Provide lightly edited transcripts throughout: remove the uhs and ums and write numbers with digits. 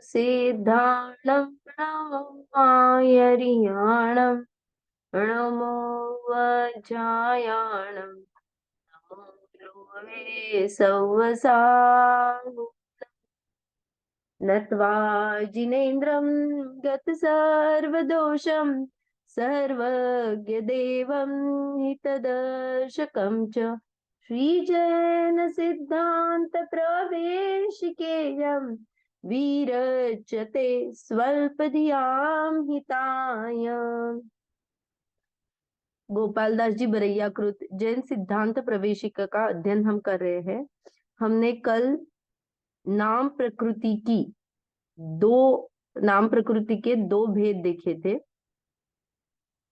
सिद्धाणं प्रणमाम्यरियाणं नमो वज्रायाणं नमो ध्रुवे सव्वसानु नत्वा जिनेन्द्रं गतसर्वदोषं सर्वज्ञदेवं हितदर्शकं च श्रीजैन सिद्धांत प्रवेशिकेयं विरचते स्वल्पधियां हिताय। गोपालदास जी बरैया कृत जैन सिद्धांत प्रवेशिका का अध्ययन हम कर रहे हैं। हमने कल नाम प्रकृति की नाम प्रकृति के दो भेद देखे थे,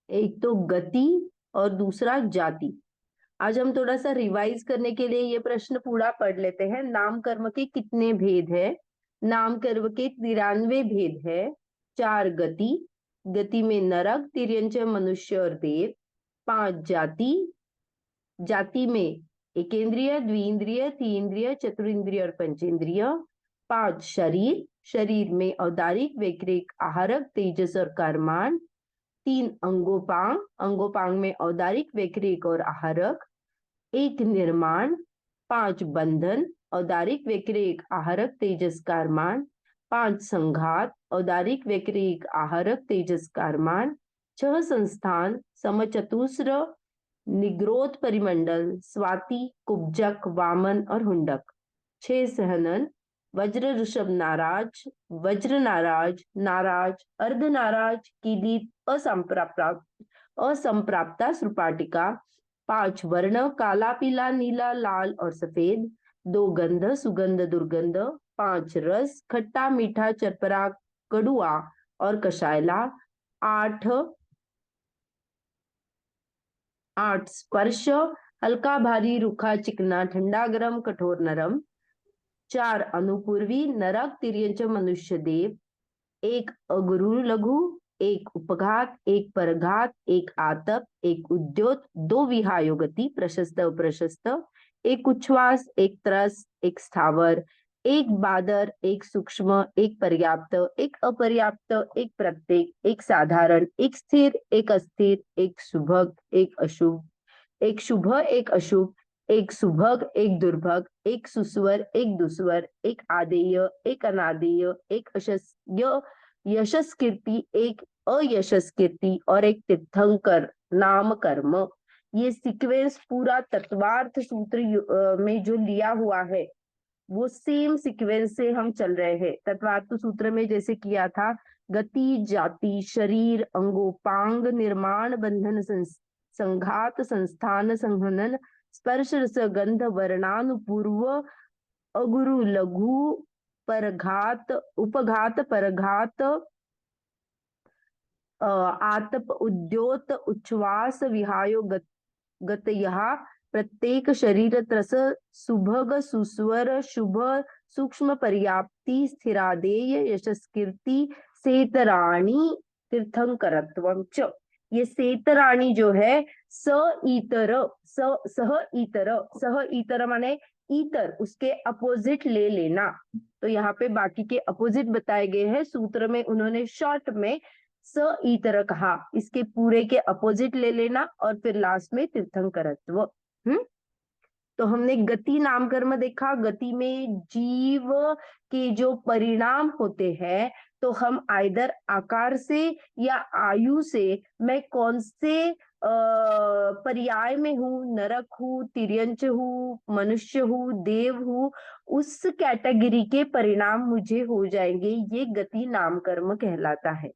एक तो गति और दूसरा जाति। आज हम थोड़ा सा रिवाइज करने के लिए ये प्रश्न पूरा पढ़ लेते हैं। नाम कर्म के कितने भेद है? नाम कर्म के 93 भेद है। 4 गति, गति में नरक, तिर्यंच, मनुष्य और देव। 5 जाति, जाति में एकेंद्रिय, द्विइंद्रिय, तीन्द्रिय, चतुरिंद्रिय और पंचेंद्रिय। 5 शरीर, शरीर में औदारिक, वैक्रिक, आहारक, तेजस और कर्माण। 3 अंगोपांग, अंगोपांग में औदारिक, वैक्रिक और आहारक। 1 निर्माण। 5 बंधन, औदारिक, वैक्रिक, आहारक, तेजस, कर्माण। 5 संघात, औदारिक, वैक्रिक, आहारक, तेजस, कर्माण। 6 संस्थान, समचतुस्र, निग्रोध परिमंडल, स्वाति, कुब्जक, वामन और हुंडक। 6 सहनन, वज्र, ऋषभ, नाराज, वज्र नाराज, नाराज, अर्ध नाराज, कीलित, असंप्राप्ता, सुपाटिका। 5 वर्ण, काला, पीला, नीला, लाल और सफेद। 2 गंध, सुगंध, दुर्गंध। 5 रस, खट्टा, मीठा, चरपरा, कड़ुआ और कषायला। 8 स्पर्श, हल्का, भारी, रूखा, चिकना, ठंडा, गरम, कठोर, नरम। 4 अनुपूर्वी, नरक, तिर्यंच, मनुष्य, देव। 1 अगुरु लघु, 1 उपघात, 1 परघात, 1 आतप, 1 उद्योत, 2 विहायो गति, प्रशस्त, अप्रशस्त। 1 उच्छ्वास, 1 त्रस, 1 स्थावर, 1 बादर, 1 सूक्ष्म, 1 पर्याप्त, 1 अपर्याप्त, 1 प्रत्येक, 1 साधारण, 1 स्थिर, 1 अस्थिर, 1 सुभग, 1 अशुभ, 1 शुभ, 1 अशुभ, 1 सुभग, 1 दुर्भग, 1 सुस्वर, 1 दुस्वर, 1 आदेय, 1 अनादेय, 1 यशस्कीर्ति, 1 अयशस्कीर्ति और 1 तीर्थंकर नाम कर्म। ये सीक्वेंस पूरा तत्वार्थ सूत्र में जो लिया हुआ है वो सेम सीक्वेंस से हम चल रहे हैं। तत्वार्थ सूत्र में जैसे किया था, गति, जाति, शरीर, अंगोपांग, निर्माण, बंधन, संघात, संस्थान, संहनन, स्पर्श, रस, गंध, वर्णानुपूर्व, अगुरु, लघु, परघात, उपघात, परघात, आतप, उद्योत, उच्छ्वास, विहायो गतयः, प्रत्येक, शरीर, त्रस, सुभग, सुस्वर, शुभ, सूक्ष्म, पर्याप्ति, स्थिरादेय, यशस्कीर्ति, सेतराणी, तीर्थंकरत्वं च। ये सेतराणी जो है सह ईतर माने ईतर, उसके अपोजिट ले लेना। तो यहाँ पे बाकी के अपोजिट बताए गए हैं सूत्र में, उन्होंने शॉर्ट में स ईतर कहा, इसके पूरे के अपोजिट ले लेना और फिर लास्ट में तीर्थंकरत्व। तो हमने गति नाम कर्म देखा। गति में जीव के जो परिणाम होते हैं, तो हम आइदर आकार से या आयु से, मैं कौन से पर्याय में हूँ, नरक हूँ, तिर्यंच हूँ, मनुष्य हूँ, देव हूँ, उस कैटेगरी के परिणाम मुझे हो जाएंगे, ये गति नाम कर्म कहलाता है।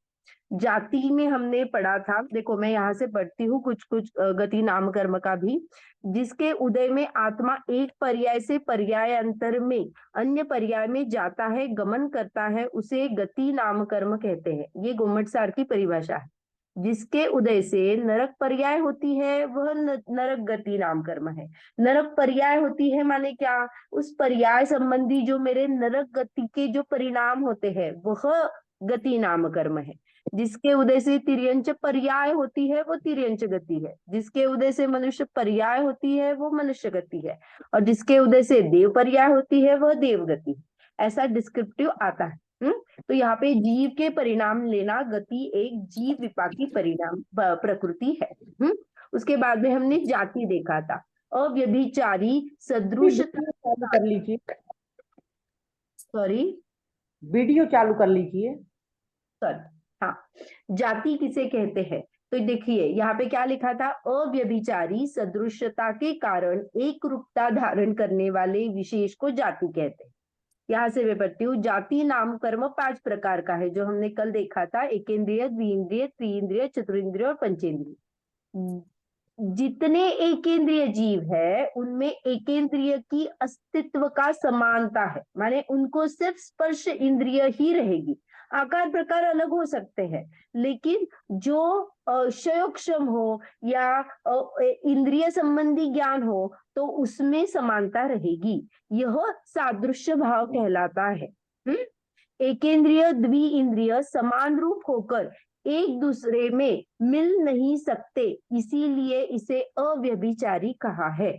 जाति में हमने पढ़ा था, देखो मैं यहाँ से पढ़ती हूँ कुछ कुछ गति नाम कर्म का भी। जिसके उदय में आत्मा एक पर्याय से पर्याय अंतर में अन्य पर्याय में जाता है, गमन करता है, उसे गति नाम कर्म कहते हैं। ये गोमटसार की परिभाषा है। जिसके उदय से नरक पर्याय होती है वह नरक गति नाम कर्म है। नरक पर्याय होती है माने क्या, उस पर्याय संबंधी जो मेरे नरक गति के जो परिणाम होते हैं वह गति नाम कर्म है। जिसके उदय से तिर्यंच पर्याय होती है वो तिर्यंच गति है, जिसके उदय से मनुष्य पर्याय होती है वो मनुष्य गति है, और जिसके उदय से देव पर्याय होती है वह देव गति है। ऐसा डिस्क्रिप्टिव आता है। तो यहाँ पे जीव के परिणाम लेना, गति एक जीव विपाकी परिणाम प्रकृति है। उसके बाद में हमने जाति देखा था, अव्यभिचारी सदृश, चालू कर लीजिए, सॉरी वीडियो चालू कर लीजिए। सॉरी, हाँ, जाति किसे कहते हैं? तो देखिए यहाँ पे क्या लिखा था, अव्यभिचारी सदृशता के कारण एक रूपता धारण करने वाले विशेष को जाति कहते हैं। यहाँ से मैं पढ़ती हूँ, जाति नाम कर्म 5 प्रकार का है, जो हमने कल देखा था, एकेंद्रिय, द्विइंद्रिय, त्रिइंद्रिय, चतुरिंद्रिय और पंचेंद्रिय। जितने एकेंद्रिय जीव है उनमें एकेंद्रिय की अस्तित्व का समानता है, माने उनको सिर्फ स्पर्श इंद्रिय ही रहेगी, आकार प्रकार अलग हो सकते हैं, लेकिन जो क्षयोक्षम हो या इंद्रिय संबंधी ज्ञान हो तो उसमें समानता रहेगी। यह सादृश्य भाव कहलाता है। एकेंद्रिय द्विइंद्रिय समान रूप होकर एक दूसरे में मिल नहीं सकते, इसीलिए इसे अव्यभिचारी कहा है।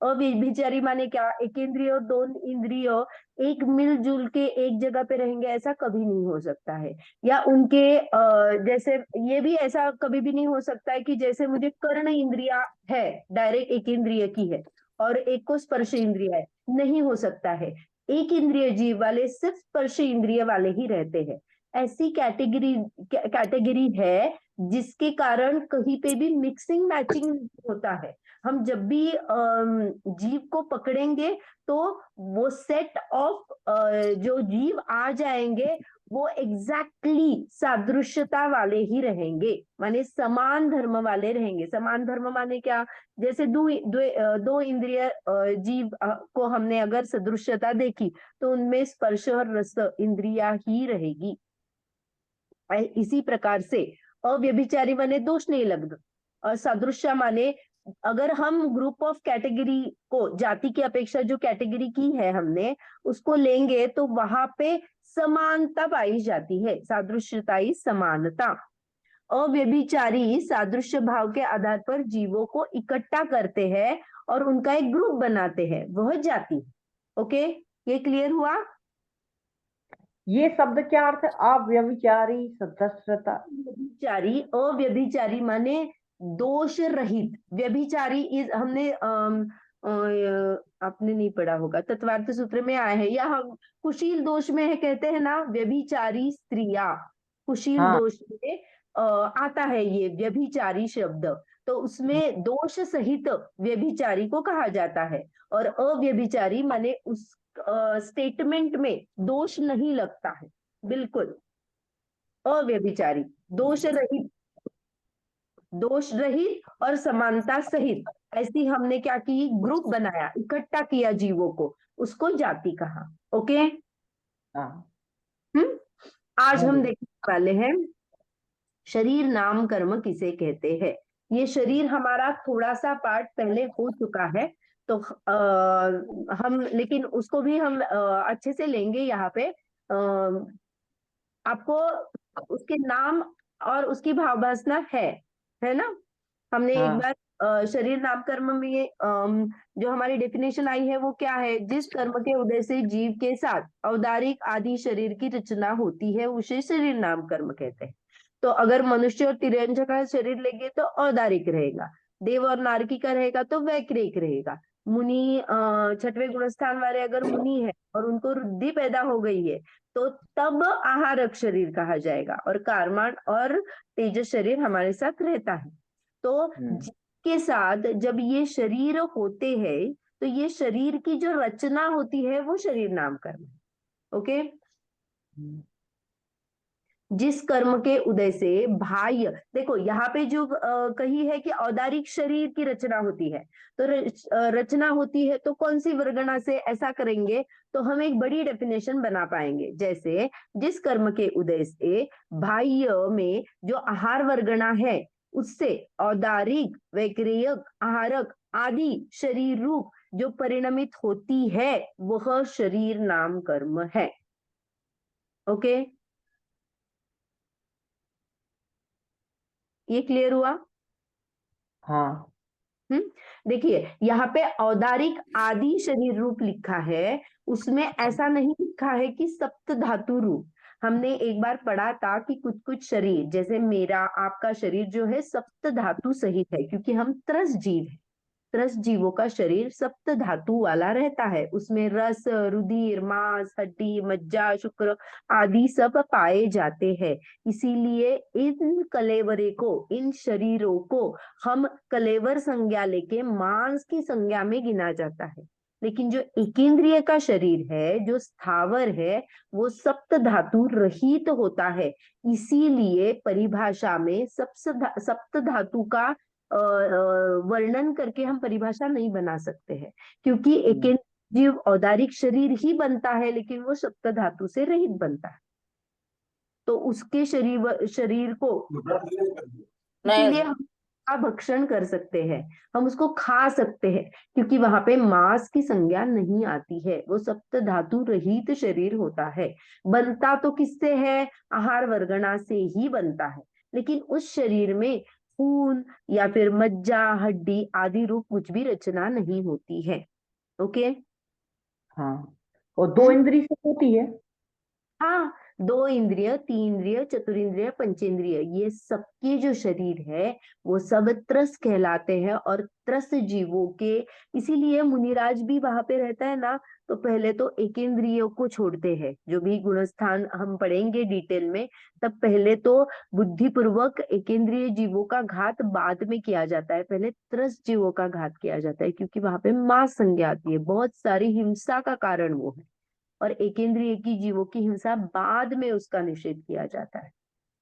अव्यभिचारी माने क्या, एकेंद्रिय और 2 इंद्रिय एक मिलजुल के एक जगह पे रहेंगे, ऐसा कभी नहीं हो सकता है। या उनके जैसे ये भी ऐसा कभी भी नहीं हो सकता है कि जैसे मुझे कर्ण इंद्रिया है, डायरेक्ट एक इंद्रिय की है, और एक को स्पर्श इंद्रिय है, नहीं हो सकता है। एक इंद्रिय जीव वाले सिर्फ स्पर्श इंद्रिय वाले ही रहते हैं। ऐसी कैटेगरी है जिसके कारण कहीं पे भी मिक्सिंग मैचिंग होता है। हम जब भी जीव को पकड़ेंगे तो वो सेट ऑफ जो जीव आ जाएंगे वो एग्जैक्टली सादृश्यता वाले ही रहेंगे, माने समान धर्म वाले रहेंगे। समान धर्म माने क्या, जैसे दो इंद्रिय जीव को हमने अगर सदृश्यता देखी तो उनमें स्पर्श और रस इंद्रिया ही रहेगी। इसी प्रकार से अव्यभिचारी माने दोष नहीं लगना, और सादृश्य माने अगर हम ग्रुप ऑफ कैटेगरी को, जाति की अपेक्षा जो कैटेगरी की है हमने उसको लेंगे तो वहां पे समानता पाई जाती है, सादृश्यता ही समानता। अव्यभिचारी सादृश्य भाव के आधार पर जीवों को इकट्ठा करते हैं और उनका एक ग्रुप बनाते हैं, वह जाति। ओके, ये क्लियर हुआ? ये शब्द क्या अर्थ है, अव्यभिचारी सदस्यता? व्यभिचारी, अव्यभिचारी माने दोष रहित। व्यभिचारी इज हमने आपने नहीं पढ़ा होगा, तत्वार्थ सूत्र में आया है, या हम कुशील दोष में है कहते हैं ना, व्यभिचारी स्त्रिया, कुशील हाँ, दोष में आता है ये व्यभिचारी शब्द। तो उसमें दोष सहित व्यभिचारी को कहा जाता है, और अव्यभिचारी माने उस स्टेटमेंट में दोष नहीं लगता है, बिल्कुल अव्यभिचारी, दोष रहित, दोष रहित और समानता सहित, ऐसी हमने क्या की, ग्रुप बनाया, इकट्ठा किया जीवों को, उसको जाति कहा। ओके, हाँ, आज हाँ हम जी। देखने वाले हैं शरीर नाम कर्म किसे कहते हैं। ये शरीर हमारा थोड़ा सा पार्ट पहले हो चुका है, तो हम लेकिन उसको भी हम अच्छे से लेंगे। यहाँ पे आपको उसके नाम और उसकी भावभासना है ना। हमने एक हाँ, बार शरीर नाम कर्म में जो हमारी डेफिनेशन आई है वो क्या है, जिस कर्म के उदय से जीव के साथ औदारिक आदि शरीर की रचना होती है उसे शरीर नाम कर्म कहते हैं। तो अगर मनुष्य और तिर्यंच का शरीर लेंगे तो औदारिक रहेगा, देव और नारकी का रहेगा तो वैक्रिक रहेगा। मुनि 6वें गुणस्थान वाले अगर मुनि है और उनको रुद्धि पैदा हो गई है तो तब आहारक शरीर कहा जाएगा, और कारमान और तेजस शरीर हमारे साथ रहता है। तो जिसके साथ जब ये शरीर होते हैं तो ये शरीर की जो रचना होती है वो शरीर नाम कर्म है। ओके, जिस कर्म के उदय से बाह्य, देखो यहाँ पे जो कही है कि औदारिक शरीर की रचना होती है, तो रचना होती है तो कौन सी वर्गणा से, ऐसा करेंगे तो हम एक बड़ी डेफिनेशन बना पाएंगे। जैसे जिस कर्म के उदय से बाह्य में जो आहार वर्गणा है उससे औदारिक, वैक्रियक, आहारक आदि शरीर रूप जो परिणमित होती है वह शरीर नाम कर्म है। ओके, ये क्लियर हुआ? हाँ। देखिए यहाँ पे औदारिक आदि शरीर रूप लिखा है, उसमें ऐसा नहीं लिखा है कि सप्त धातु रूप। हमने एक बार पढ़ा था कि कुछ कुछ शरीर, जैसे मेरा आपका शरीर जो है सप्त धातु सहित है, क्योंकि हम त्रस जीव है। त्रस जीवों का शरीर सप्त धातु वाला रहता है, उसमें रस, रुधिर, मांस, हड्डी, मज्जा, शुक्र आदि सब पाए जाते हैं। इसीलिए इन कलेवरे को, इन शरीरों को हम कलेवर संज्ञा लेके मांस की संज्ञा में गिना जाता है। लेकिन जो एकेंद्रिय का शरीर है, जो स्थावर है, वो सप्त धातु रहित होता है। इसीलिए परिभाषा में सप्त धातु का वर्णन करके हम परिभाषा नहीं बना सकते हैं, क्योंकि एकेंद्रिय जीव औदारिक शरीर ही बनता है, लेकिन वो सप्त धातु से रहित बनता है। तो उसके शरीर को इसीलिए हम उसका भक्षण कर सकते हैं, हम उसको खा सकते हैं, क्योंकि वहां पे मांस की संज्ञा नहीं आती है, वो सप्त धातु रहित शरीर होता है। बनता तो किससे है? आहार वर्गणा से ही बनता है, लेकिन उस शरीर में खून या फिर मज्जा, हड्डी आदि रूप कुछ भी रचना नहीं होती है। ओके। हाँ, और 2 इंद्रिय से होती है। हाँ, 2 इंद्रिय, 3 इंद्रिय, चतुरिंद्रिय, पंचेंद्रिय, ये सबके जो शरीर है वो सब त्रस कहलाते हैं, और त्रस जीवों के, इसीलिए मुनिराज भी वहां पे रहता है ना, तो पहले तो एकेंद्रियों को छोड़ते हैं। जो भी गुणस्थान हम पढ़ेंगे डिटेल में, तब पहले तो बुद्धिपूर्वक एकेंद्रिय जीवों का घात बाद में किया जाता है, पहले त्रस जीवों का घात किया जाता है, क्योंकि वहां पे मां संज्ञा आती है, बहुत सारी हिंसा का कारण वो है। और एकेंद्रिय की जीवों की हिंसा बाद में उसका निषेध किया जाता है,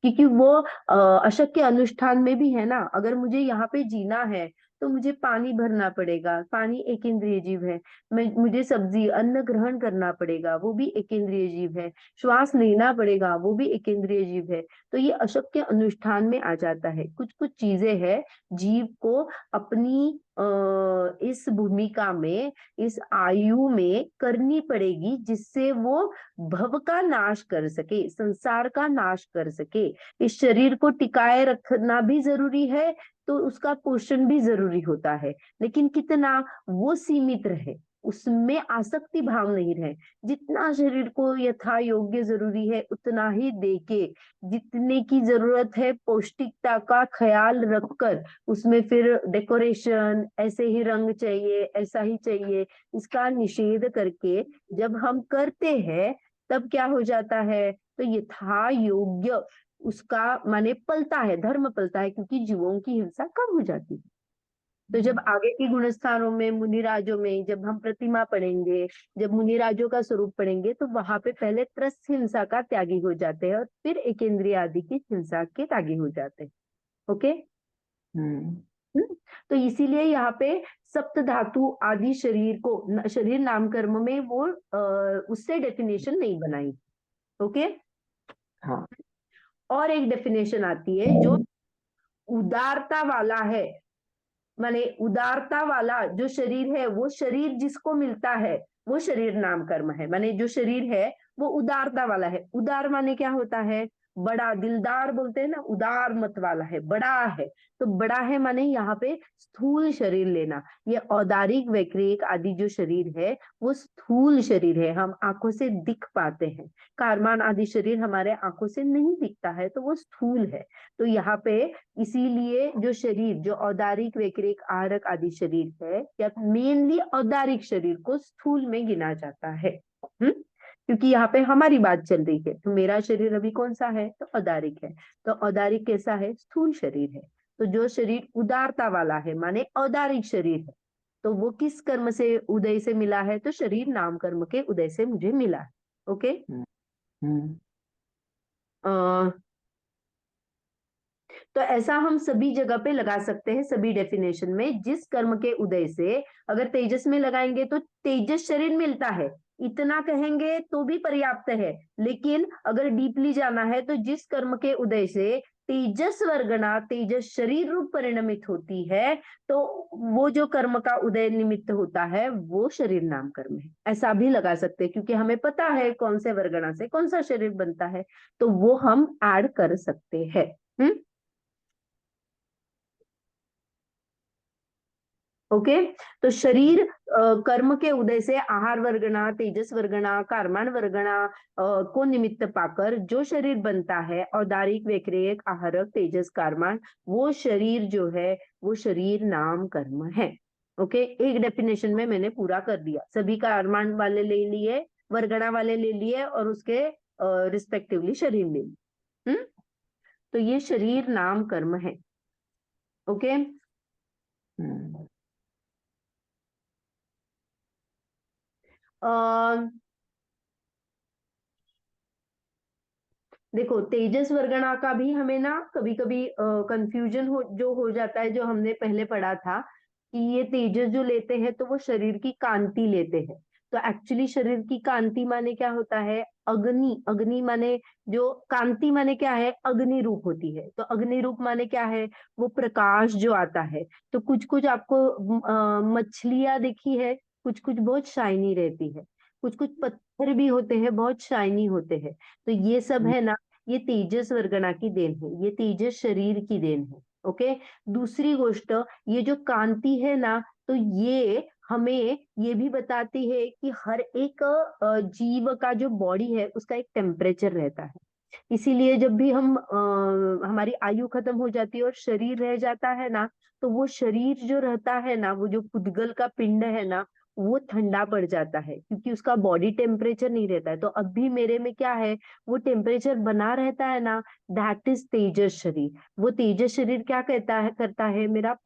क्योंकि वो अशक्य अनुष्ठान में भी है ना। अगर मुझे यहाँ पे जीना है तो मुझे पानी भरना पड़ेगा, पानी एक इंद्रिय जीव है। मुझे सब्जी अन्न ग्रहण करना पड़ेगा, वो भी एक इंद्रिय जीव है। श्वास लेना पड़ेगा, वो भी एक इंद्रिय जीव है। तो ये अशक्य अनुष्ठान में आ जाता है। कुछ कुछ चीजें हैं जीव को अपनी इस भूमिका में, इस आयु में करनी पड़ेगी, जिससे वो भव का नाश कर सके, संसार का नाश कर सके। इस शरीर को टिकाए रखना भी जरूरी है, तो उसका पोषण भी जरूरी होता है, लेकिन कितना, वो सीमित रहे, उसमें आसक्ति भाव नहीं रहे। जितना शरीर को यथा योग्य जरूरी है उतना ही देके, जितने की जरूरत है पौष्टिकता का ख्याल रखकर, उसमें फिर डेकोरेशन, ऐसे ही रंग चाहिए, ऐसा ही चाहिए, इसका निषेध करके जब हम करते हैं, तब क्या हो जाता है? तो यथा योग्य उसका माने पलता है, धर्म पलता है, क्योंकि जीवों की हिंसा कम हो जाती है। तो जब आगे की गुणस्थानों में, मुनिराजों में जब हम प्रतिमा पढ़ेंगे, जब मुनिराजों का स्वरूप पढ़ेंगे, तो वहां पे पहले त्रस हिंसा का त्यागी हो जाते हैं, और फिर एकेंद्रिय आदि की हिंसा के त्यागी हो जाते हैं। ओके। तो इसीलिए यहाँ पे सप्त धातु आदि शरीर को, शरीर नाम कर्म में वो उससे डेफिनेशन नहीं बनाई। ओके। हाँ। और एक डेफिनेशन आती है जो उदारता वाला है, माने उदारता वाला जो शरीर है, वो शरीर जिसको मिलता है वो शरीर नाम कर्म है। माने जो शरीर है वो उदारता वाला है। उदार माने क्या होता है? बड़ा, दिलदार बोलते हैं ना, उदार मत वाला है, बड़ा है। तो बड़ा है माने यहाँ पे स्थूल शरीर लेना। ये औदारिक, वैक्रिक आदि जो शरीर है वो स्थूल शरीर है, हम आंखों से दिख पाते हैं। कारमान आदि शरीर हमारे आंखों से नहीं दिखता है, तो वो स्थूल है। तो यहाँ पे इसीलिए जो शरीर, जो औदारिक, वैक्रिक, आहारक आदि शरीर है, या मेनली औदारिक शरीर को स्थूल में गिना जाता है। क्योंकि यहाँ पे हमारी बात चल रही है, तो मेरा शरीर अभी कौन सा है? तो औदारिक है। तो औदारिक कैसा है? स्थूल शरीर है। तो जो शरीर उदारता वाला है माने औदारिक शरीर है, तो वो किस कर्म से, उदय से मिला है? तो शरीर नाम कर्म के उदय से मुझे मिला है। ओके। तो ऐसा हम सभी जगह पे लगा सकते हैं, सभी डेफिनेशन में। जिस कर्म के उदय से, अगर तेजस में लगाएंगे तो तेजस शरीर मिलता है, इतना कहेंगे तो भी पर्याप्त है। लेकिन अगर डीपली जाना है तो जिस कर्म के उदय से तेजस वर्गणा, तेजस शरीर रूप परिणमित होती है, तो वो जो कर्म का उदय निमित्त होता है वो शरीर नाम कर्म है। ऐसा भी लगा सकते हैं, क्योंकि हमें पता है कौन से वर्गणा से कौन सा शरीर बनता है, तो वो हम ऐड कर सकते हैं। ओके। तो शरीर कर्म के उदय से आहार वर्गना, तेजस वर्गना, कारमान वर्गना को निमित्त पाकर जो शरीर बनता है, औदारिक, वैक्रियक, आहारक, तेजस, कारमान, वो शरीर जो है वो शरीर नाम कर्म है। ओके, एक डेफिनेशन में मैंने पूरा कर दिया, सभी कारमान वाले ले लिए, वर्गना वाले ले लिए और उसके रिस्पेक्टिवली शरीर ले लिए। तो ये शरीर नाम कर्म है। ओके। हम्म, देखो, तेजस वर्गना का भी हमें ना कभी कभी कंफ्यूजन हो जाता है, जो हमने पहले पढ़ा था कि ये तेजस जो लेते हैं तो वो शरीर की कांति लेते हैं। तो एक्चुअली शरीर की कांति माने क्या होता है? अग्नि। अग्नि माने जो कांति माने क्या है? अग्नि रूप होती है। तो अग्नि रूप माने क्या है? वो प्रकाश जो आता है। तो कुछ कुछ आपको मछलियां देखी है, कुछ कुछ बहुत शाइनी रहती है, कुछ कुछ पत्थर भी होते हैं बहुत शाइनी होते हैं। तो ये सब है ना, ये तेजस वर्गना की देन है, ये तेजस शरीर की देन है। ओके। दूसरी गोष्ट, ये जो कांति है ना, तो ये हमें ये भी बताती है कि हर एक जीव का जो बॉडी है उसका एक टेम्परेचर रहता है। इसीलिए जब भी हमारी आयु खत्म हो जाती है और शरीर रह जाता है ना, तो वो शरीर जो रहता है ना, वो जो पुद्गल का पिंड है ना, वो ठंडा पड़ जाता है क्योंकि उसका बॉडी टेम्परेचर नहीं रहता है। तो अब भी मेरे में क्या है? वो टेम्परेचर बना रहता है ना, दैट इज तेजस शरीर। वो तेजस शरीर क्या करता है, मेरा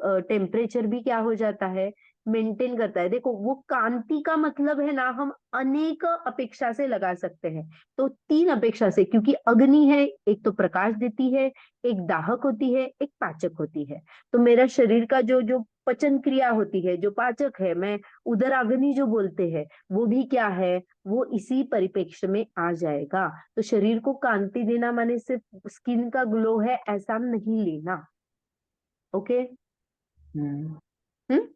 टेम्परेचर भी क्या हो जाता है? मेंटेन करता है। देखो, वो कांति का मतलब है ना, हम अनेक अपेक्षा से लगा सकते हैं। तो तीन अपेक्षा से, क्योंकि अग्नि है, एक तो प्रकाश देती है, एक दाहक होती है, एक पाचक होती है। तो मेरा शरीर का जो जो पचन क्रिया होती है, जो पाचक है, मैं उदर अग्नि जो बोलते हैं, वो भी क्या है? वो इसी परिप्रेक्ष्य में आ जाएगा। तो शरीर को कांति देना माने सिर्फ स्किन का ग्लो है ऐसा नहीं लेना। ओके। हम्म, हम्म।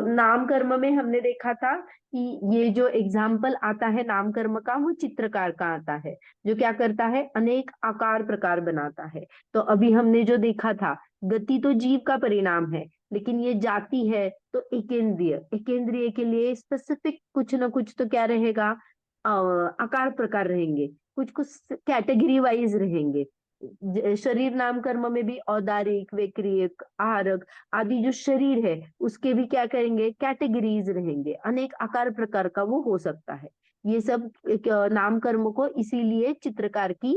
नाम कर्म में हमने देखा था कि ये जो एग्जाम्पल आता है नाम कर्म का, वो चित्रकार का आता है, जो क्या करता है? अनेक आकार प्रकार बनाता है। तो अभी हमने जो देखा था, गति तो जीव का परिणाम है, लेकिन ये जाति है तो एकेंद्रिय। एकेंद्रिय के लिए स्पेसिफिक कुछ ना कुछ तो क्या रहेगा? आकार प्रकार रहेंगे, कुछ कुछ कैटेगरी वाइज रहेंगे। शरीर नाम कर्म में भी औदारिक, वैक्रियक, आहारक आदि जो शरीर है उसके भी क्या करेंगे? कैटेगरीज रहेंगे, अनेक आकार प्रकार का वो हो सकता है। ये सब एक, नाम कर्म को इसीलिए चित्रकार की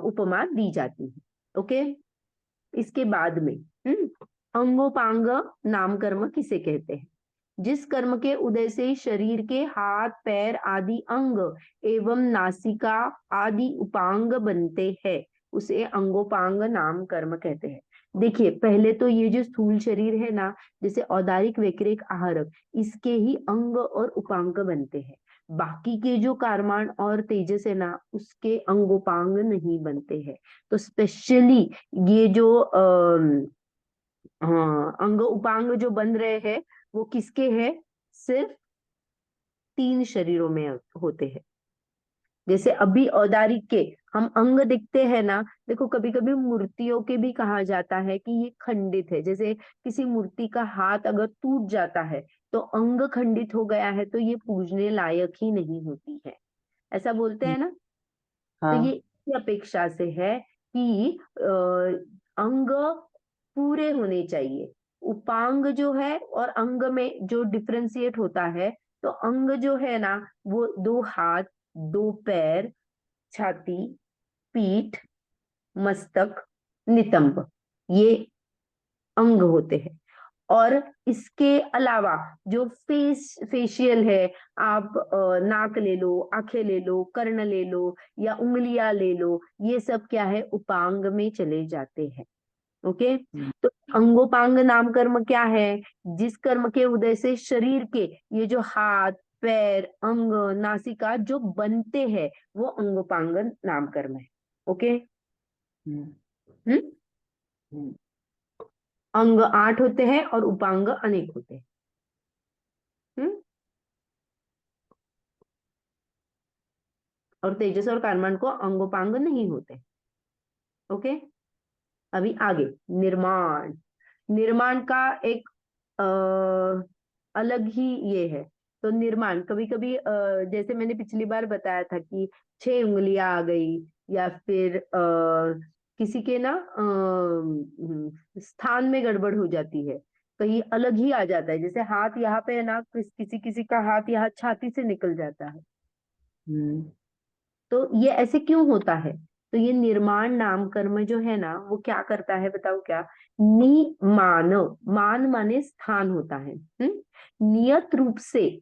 उपमा दी जाती है। ओके। इसके बाद में अंगोपांग नाम कर्म किसे कहते हैं? जिस कर्म के उदय से शरीर के हाथ, पैर आदि अंग एवं नासिका आदि उपांग बनते हैं, उसे अंगोपांग नाम कर्म कहते हैं। देखिए, पहले तो ये जो स्थूल शरीर है ना, जैसे औदारिक, वैक्रिक, आहारक, इसके ही अंग और उपांग बनते हैं। बाकी के जो कारमान और तेजस है ना, उसके अंगोपांग नहीं बनते हैं। तो स्पेशली ये जो हाँ, अंग उपांग जो बन रहे हैं, वो किसके हैं? सिर्फ तीन शरीरों में होते हैं। जैसे अभी औदारिक के हम अंग दिखते हैं ना, देखो कभी कभी मूर्तियों के भी कहा जाता है कि ये खंडित है। जैसे किसी मूर्ति का हाथ अगर टूट जाता है तो अंग खंडित हो गया है, तो ये पूजने लायक ही नहीं होती है, ऐसा बोलते हैं ना। तो ये हाँ, इसी अपेक्षा से है कि अंग पूरे होने चाहिए। उपांग जो है और अंग में जो डिफरेंशिएट होता है, तो अंग जो है ना, वो दो हाथ, दो पैर, छाती, पीठ, मस्तक, नितंब, ये अंग होते हैं। और इसके अलावा जो फेशियल है, आप नाक ले लो, आंखें ले लो, कर्ण ले लो या उंगलियां ले लो, ये सब क्या है? उपांग में चले जाते हैं। ओके। हम्म, तो अंगोपांग नाम कर्म क्या है? जिस कर्म के उदय से शरीर के ये जो हाथ, पैर, अंग, नासिका जो बनते हैं, वो अंगोपांग नाम कर्म है। ओके। हम्म, हम्म। हम्म, अंग 8 होते हैं और उपांग अनेक होते हैं। हम्म। और तेजस और कर्मण को अंगोपांग नहीं होते। ओके। अभी आगे, निर्माण। निर्माण का एक अलग ही ये है। तो निर्माण कभी कभी जैसे मैंने पिछली बार बताया था कि 6 उंगलियां आ गई, या फिर किसी के ना स्थान में गड़बड़ हो जाती है, कहीं अलग ही आ जाता है। जैसे हाथ यहाँ पे है ना, किसी किसी का हाथ यहाँ छाती से निकल जाता है। हम्म तो ये ऐसे क्यों होता है? तो ये निर्माण नाम कर्म जो है ना, वो क्या करता है बताओ क्या? निमान, मान माने स्थान होता है। नियत रूप से,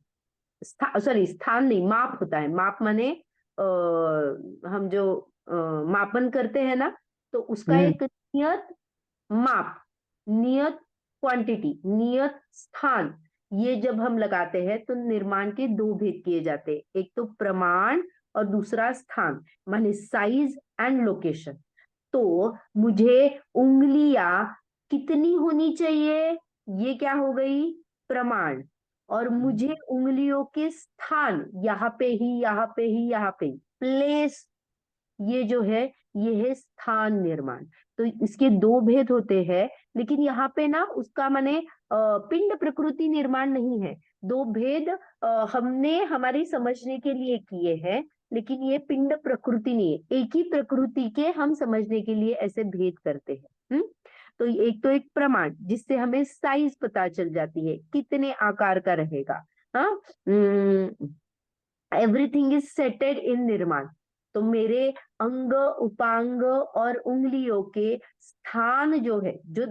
सॉरी स्थान नहीं, माप होता है। माप माने हम जो मापन करते हैं ना, तो उसका हम्म एक नियत माप, नियत क्वांटिटी, नियत स्थान, ये जब हम लगाते हैं तो निर्माण के दो भेद किए जाते हैं। एक तो प्रमाण और दूसरा स्थान, माने साइज एंड लोकेशन। तो मुझे उंगलियां कितनी होनी चाहिए, ये क्या हो गई? प्रमाण। और मुझे उंगलियों के स्थान, यहाँ पे ही, यहाँ पे ही, यहाँ पे ही, प्लेस, ये जो है ये है स्थान निर्माण। तो इसके दो भेद होते हैं, लेकिन यहाँ पे ना उसका माने पिंड प्रकृति निर्माण नहीं है। दो भेद हमने हमारी समझने के लिए किए हैं, लेकिन ये पिंड प्रकृति नहीं है। एक ही प्रकृति के हम समझने के लिए ऐसे भेद करते हैं। तो एक तो एक प्रमाण, जिससे हमें साइज पता चल जाती है, कितने आकार का रहेगा। हाँ, एवरीथिंग इज सेटेड इन निर्माण। तो मेरे अंग, उपांग और उंगलियों के स्थान जो है, जो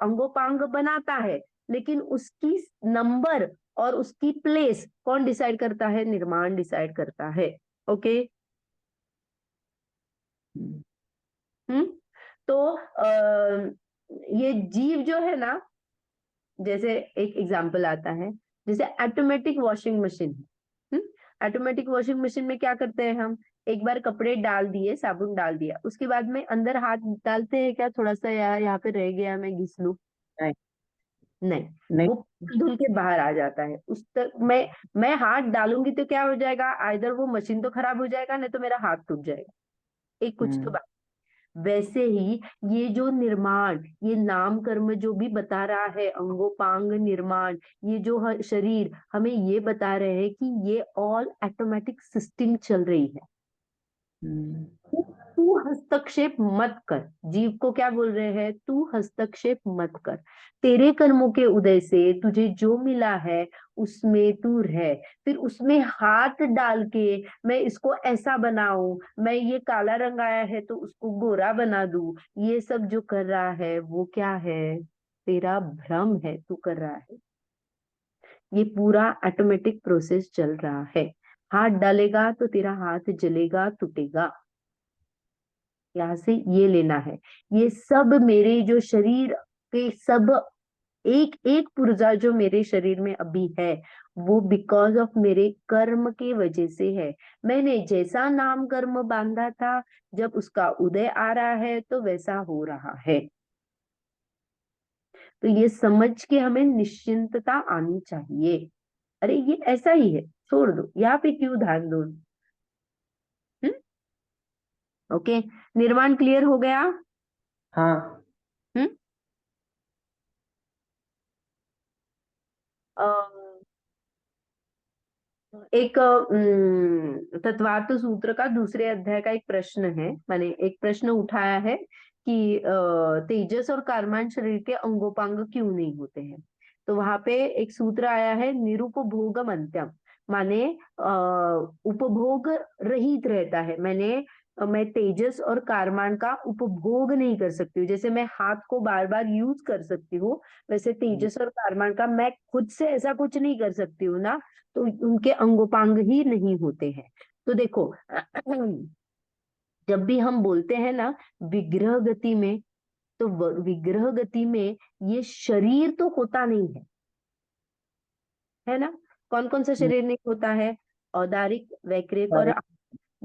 अंगोपांग बनाता है, लेकिन उसकी नंबर और उसकी प्लेस कौन डिसाइड करता है? निर्माण डिसाइड करता है। ओके। हम्म हम्म। तो ये जीव जो है ना, जैसे एक एग्जांपल आता है, जैसे automatic washing machine. Automatic washing machine में क्या करते हैं हम? एक बार कपड़े डाल दिए, साबुन डाल दिया, उसके बाद में अंदर हाथ डालते हैं क्या? थोड़ा सा यार यहाँ पे रह गया, मैं घिस लूं? नहीं नहीं, नहीं। वो धुल के बाहर आ जाता है। उस तक मैं हाथ डालूंगी तो क्या हो जाएगा? आइदर वो मशीन तो खराब हो जाएगा, नहीं तो मेरा हाथ टूट जाएगा। एक कुछ तो हम्म वैसे ही ये जो निर्माण, ये नाम कर्म जो भी बता रहा है, अंगोपांग निर्माण, ये जो शरीर हमें ये बता रहे हैं कि ये ऑल ऑटोमेटिक सिस्टम चल रही है। हम्म तू हस्तक्षेप मत कर। जीव को क्या बोल रहे हैं? तू हस्तक्षेप मत कर। तेरे कर्मों के उदय से तुझे जो मिला है उसमें तू रह। फिर उसमें हाथ डाल के मैं इसको ऐसा बनाऊं, मैं ये काला रंग आया है तो उसको गोरा बना दूं, ये सब जो कर रहा है वो क्या है? तेरा भ्रम है, तू कर रहा है। ये पूरा ऑटोमेटिक प्रोसेस चल रहा है। हाथ डालेगा तो तेरा हाथ जलेगा, टूटेगा। यहाँ से ये लेना है। ये सब मेरे जो शरीर के सब, एक एक पुर्जा जो मेरे शरीर में अभी है, वो बिकॉज ऑफ मेरे कर्म के वजह से है। मैंने जैसा नाम कर्म बांधा था, जब उसका उदय आ रहा है तो वैसा हो रहा है। तो ये समझ के हमें निश्चिंतता आनी चाहिए। अरे ये ऐसा ही है, छोड़ दो, यहाँ पे क्यों ध्यान दो। हम्म। ओके, निर्माण क्लियर हो गया? हाँ। हम्म। एक तत्वार्थ सूत्र का दूसरे अध्याय का एक प्रश्न है, मैंने एक प्रश्न उठाया है कि तेजस और कारमान शरीर के अंगोपांग क्यों नहीं होते हैं? तो वहां पे एक सूत्र आया है, निरुपभोगम अंत्यम, माने उपभोग रहित रहता है। मैं तेजस और कारमान का उपभोग नहीं कर सकती हूँ। जैसे मैं हाथ को बार बार यूज कर सकती हूँ, वैसे तेजस और कारमान का मैं खुद से ऐसा कुछ नहीं कर सकती हूँ ना। तो उनके अंगोपांग ही नहीं होते हैं। तो देखो, जब भी हम बोलते हैं ना विग्रह गति में, तो विग्रह गति में ये शरीर तो होता नहीं है ना? कौन कौन सा हम्म, शरीर नहीं होता है? औदारिक, वैक्रिक और सारे।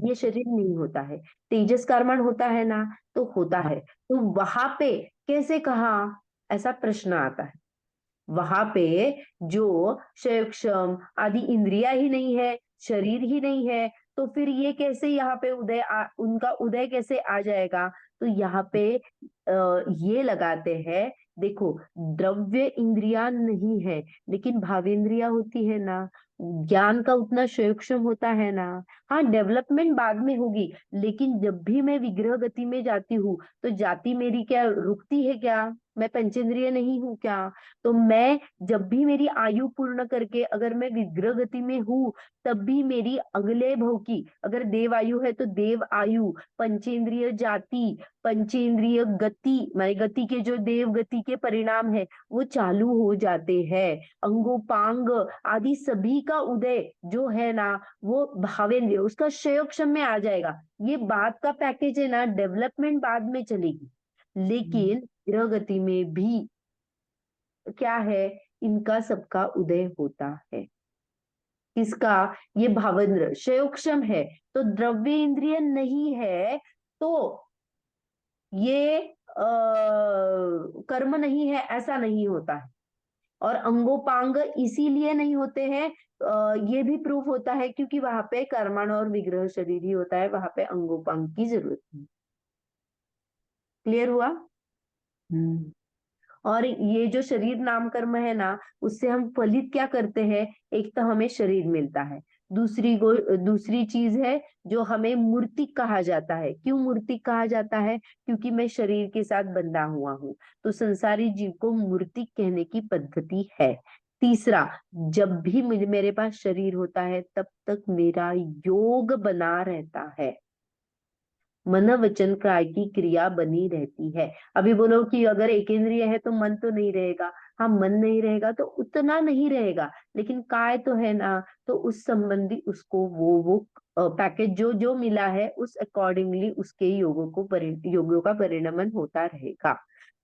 ये शरीर नहीं होता है। तेजस कर्मण होता है ना? तो होता हाँ। है। तो वहां पे कैसे कहा? ऐसा प्रश्न आता है। वहां पे जो क्षम आदि इंद्रिया ही नहीं है, शरीर ही नहीं है, तो फिर ये कैसे यहाँ पे उनका उदय कैसे आ जाएगा? तो यहाँ पे ये लगाते हैं देखो, द्रव्य इंद्रिया नहीं है, लेकिन भावेंद्रिया होती है ना, ज्ञान का उतना सूक्ष्म होता है ना। हाँ, डेवलपमेंट बाद में होगी, लेकिन जब भी मैं विग्रह गति में जाती हूँ तो जाति मेरी क्या रुकती है क्या? मैं पंचेंद्रिय नहीं हूँ क्या? तो मैं जब भी मेरी आयु पूर्ण करके अगर मैं विग्रह गति में हूँ, तब भी मेरी अगले भव की, अगर देव आयु है तो देव आयु, पंचेंद्रिय जाति, पंचेंद्रिय गति, माने गति के जो देव गति के परिणाम है वो चालू हो जाते हैं। अंगोपांग आदि सभी का उदय जो है ना, वो भावेंद्रिय उसका क्षयोक्षम में आ जाएगा। ये बाद का पैकेज है ना, डेवलपमेंट बाद में चलेगी, लेकिन ग्रह गति में भी क्या है, इनका सबका उदय होता है। इसका ये भावेंद्र क्षयोक्षम है, तो द्रव्य इंद्रिय नहीं है, तो ये कर्म नहीं है, ऐसा नहीं होता है। और अंगोपांग इसीलिए नहीं होते हैं, ये भी प्रूफ होता है क्योंकि वहां पे कर्मण और विग्रह शरीर ही होता है, वहां पे अंगोपांग की जरूरत नहीं। क्लियर हुआ? हम्म। और ये जो शरीर नाम कर्म है ना, उससे हम फलित क्या करते हैं? एक तो हमें शरीर मिलता है, दूसरी चीज है जो हमें मूर्तिक कहा जाता है। क्यों मूर्तिक कहा जाता है? क्योंकि मैं शरीर के साथ बंधा हुआ हूँ, तो संसारी जीव को मूर्तिक कहने की पद्धति है। तीसरा, जब भी मुझे मेरे पास शरीर होता है तब तक मेरा योग बना रहता है, मन वचन काय की क्रिया बनी रहती है। अभी बोलो कि अगर एक इंद्रिय है तो मन तो नहीं रहेगा। हाँ, मन नहीं रहेगा तो उतना नहीं रहेगा, लेकिन काय तो है ना, तो उस संबंधी उसको वो पैकेज जो जो मिला है उस अकॉर्डिंगली उसके योगों का परिणमन होता रहेगा।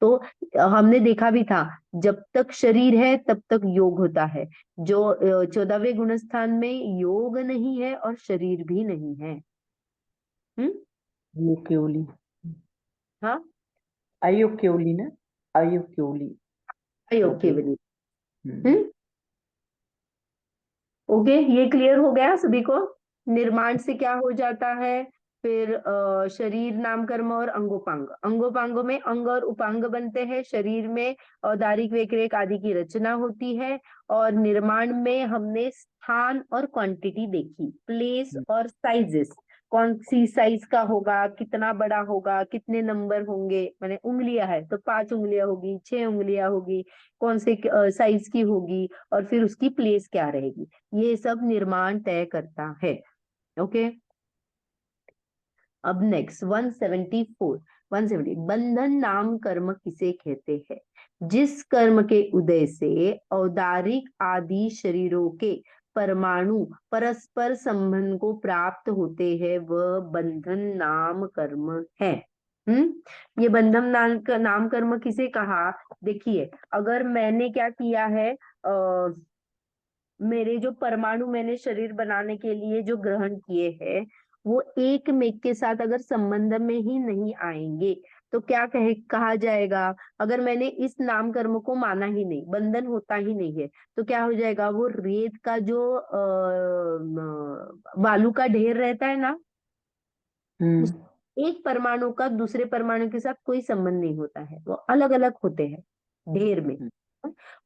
तो हमने देखा भी था, जब तक शरीर है तब तक योग होता है। जो 14वें गुणस्थान में योग नहीं है और शरीर भी नहीं है। हम्म। आयुक्योली। हाँ, आयुक्योली ना, आयुक्योली। योग ओके। केवली। हम्म। हम्म। ओके, ये क्लियर हो गया सभी को? निर्माण से क्या हो जाता है, फिर शरीर नाम कर्म और अंगोपांग, अंगोपांगों में अंग और उपांग बनते हैं, शरीर में औदारिक वेकरेक आदि की रचना होती है, और निर्माण में हमने स्थान और क्वांटिटी देखी, प्लेस और साइजेस, कौन सी साइज का होगा, कितना बड़ा होगा, कितने नंबर होंगे, मैंने उंगलियां है तो 5 उंगलियां होगी, 6 उंगलियां होगी, कौन से साइज की होगी, और फिर उसकी प्लेस क्या रहेगी, ये सब निर्माण तय करता है। ओके, अब नेक्स्ट 174, 170, बंधन नाम कर्म किसे कहते हैं? जिस कर्म के उदय से औदारिक आदि शरीरों के परमाणु परस्पर संबंध को प्राप्त होते हैं, वह बंधन नाम कर्म है। ये बंधन नाम कर्म किसे कहा? देखिए, अगर मैंने क्या किया है, मेरे जो परमाणु मैंने शरीर बनाने के लिए जो ग्रहण किए हैं, वो एक मेक के साथ अगर संबंध में ही नहीं आएंगे तो क्या कहा जाएगा? अगर मैंने इस नाम कर्म को माना ही नहीं, बंधन होता ही नहीं है, तो क्या हो जाएगा? वो रेत का जो बालू का ढेर रहता है ना, उस हम्म। एक परमाणु का दूसरे परमाणु के साथ कोई संबंध नहीं होता है, वो अलग अलग होते हैं ढेर में,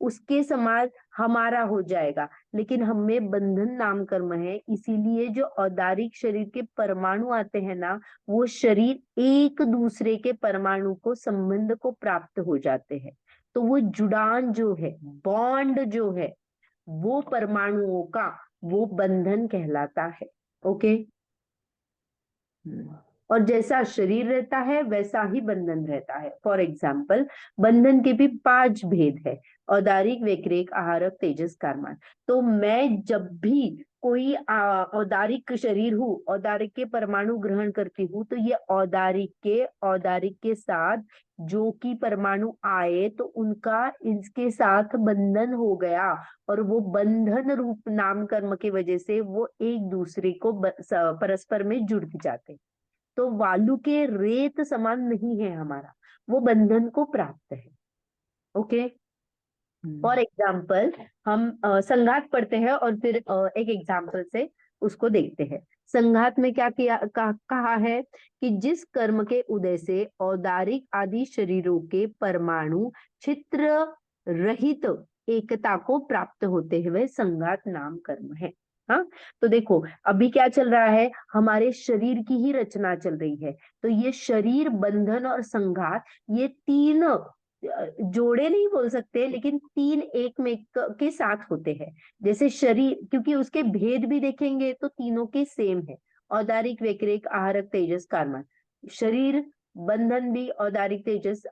उसके समान हमारा हो जाएगा। लेकिन हमें बंधन नाम कर्म है, इसीलिए जो औदारिक शरीर के परमाणु आते हैं ना, वो शरीर एक दूसरे के परमाणु को संबंध को प्राप्त हो जाते हैं, तो वो जुड़ान जो है, बॉन्ड जो है, वो परमाणुओं का वो बंधन कहलाता है। ओके, हम्म। और जैसा शरीर रहता है वैसा ही बंधन रहता है। फॉर एग्जाम्पल, बंधन के भी 5 भेद है, औदारिक, वैक्रिक, आहारक, तेजस, कारमान। तो मैं जब भी कोई औदारिक शरीर हूँ, औदारिक के परमाणु ग्रहण करती हूँ, तो ये औदारिक के साथ जो कि परमाणु आए तो उनका इसके साथ बंधन हो गया, और वो बंधन रूप नाम कर्म की वजह से वो एक दूसरे को परस्पर में जुड़ जाते हैं। तो वालु के रेत समान नहीं है हमारा, वो बंधन को प्राप्त है। ओके, फॉर एग्जाम्पल, हम संगात पढ़ते हैं और फिर एक एग्जाम्पल से उसको देखते हैं। संघात में क्या कहा है कि जिस कर्म के उदय से औदारिक आदि शरीरों के परमाणु छिद्र रहित एकता को प्राप्त होते हुए संघात नाम कर्म है। हाँ, तो देखो अभी क्या चल रहा है, हमारे शरीर की ही रचना चल रही है। तो ये शरीर, बंधन और संघात, ये तीन जोड़े नहीं बोल सकते, लेकिन तीन एक में के साथ होते हैं। जैसे शरीर, क्योंकि उसके भेद भी देखेंगे तो तीनों के सेम है, औदारिक, वैक्रिक, आहारक, तेजस, कारमान। शरीर, बंधन भी औदारिक, तेजस,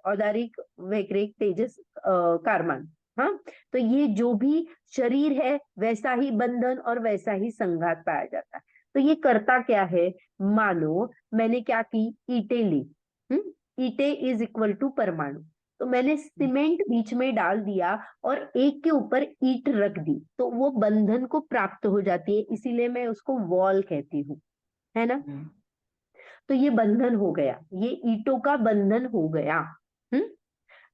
औदारिक, वैक्रिक, तेजस, कारमान। हाँ, तो ये जो भी शरीर है वैसा ही बंधन और वैसा ही संघात पाया जाता है। तो ये करता क्या है, मानो मैंने क्या की, ईंटें ली। ईंटे इज इक्वल टू परमाणु। तो मैंने सीमेंट बीच में डाल दिया और एक के ऊपर ईंट रख दी, तो वो बंधन को प्राप्त हो जाती है, इसीलिए मैं उसको वॉल कहती हूँ, है ना। तो ये बंधन हो गया, ये ईंटों का बंधन हो गया।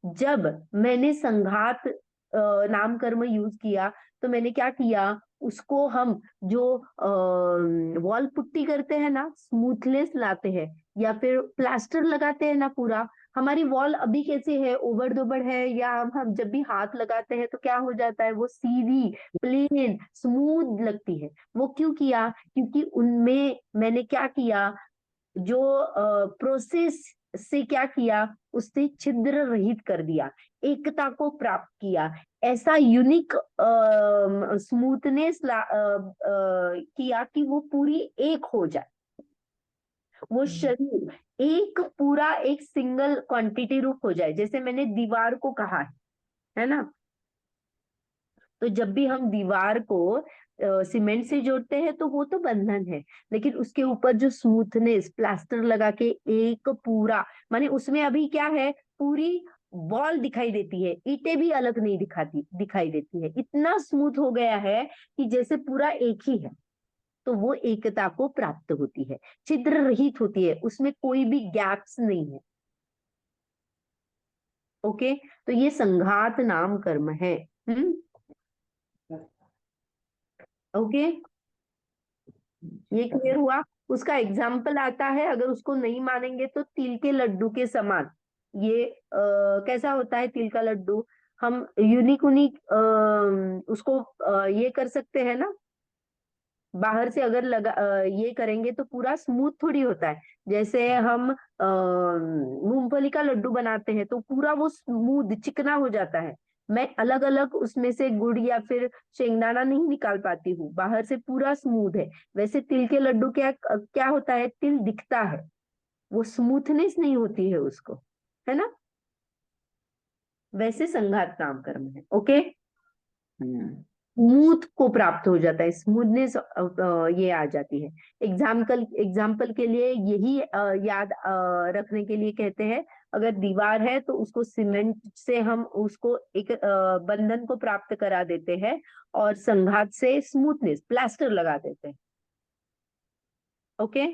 जब मैंने संघात नाम कर्म यूज किया, तो मैंने क्या किया, उसको हम जो वॉल पुट्टी करते हैं ना, स्मूथनेस लाते हैं, या फिर प्लास्टर लगाते हैं ना पूरा। हमारी वॉल अभी कैसे है, ओबड़ दोबड़ है, या हम जब भी हाथ लगाते हैं तो क्या हो जाता है, वो सीधी, प्लेन, स्मूथ लगती है। वो क्यों किया, क्योंकि उनमें मैंने क्या किया, जो प्रोसेस से क्या किया, उससे छिद्र रहित कर दिया, एकता को प्राप्त किया, ऐसा यूनिक स्मूथनेस किया कि वो पूरी एक हो जाए, वो शरीर एक पूरा, एक सिंगल क्वांटिटी रूप हो जाए। जैसे मैंने दीवार को कहा है ना, तो जब भी हम दीवार को सीमेंट से जोड़ते हैं तो वो तो बंधन है, लेकिन उसके ऊपर जो स्मूथनेस, प्लास्टर लगा के एक पूरा, माने उसमें अभी क्या है, पूरी वॉल दिखाई देती है, ईंटें भी अलग नहीं दिखाई देती है, इतना स्मूथ हो गया है कि जैसे पूरा एक ही है। तो वो एकता को प्राप्त होती है, छिद्र रहित होती है, उसमें कोई भी गैप्स नहीं है। ओके, तो ये संघात नाम कर्म है। ओके, ये क्लियर हुआ। उसका एग्जाम्पल आता है, अगर उसको नहीं मानेंगे तो तिल के लड्डू के समान। ये कैसा होता है तिल का लड्डू, हम यूनिक यूनिक उसको ये कर सकते हैं ना, बाहर से अगर ये करेंगे तो पूरा स्मूथ थोड़ी होता है। जैसे हम मूंगफली का लड्डू बनाते हैं तो पूरा वो स्मूथ चिकना हो जाता है। मैं अलग अलग उसमें से गुड़ या फिर शेंगदाना नहीं निकाल पाती हूँ, बाहर से पूरा स्मूथ है। वैसे तिल के लड्डू क्या क्या होता है, तिल दिखता है, वो स्मूथनेस नहीं होती है उसको, है ना। वैसे संघात नाम कर्म है। ओके, स्मूथ को प्राप्त हो जाता है, स्मूथनेस ये आ जाती है। एग्जाम्पल के लिए यही याद रखने के लिए कहते हैं, अगर दीवार है तो उसको सीमेंट से हम उसको एक बंधन को प्राप्त करा देते हैं, और संघात से स्मूथनेस, प्लास्टर लगा देते हैं। ओके,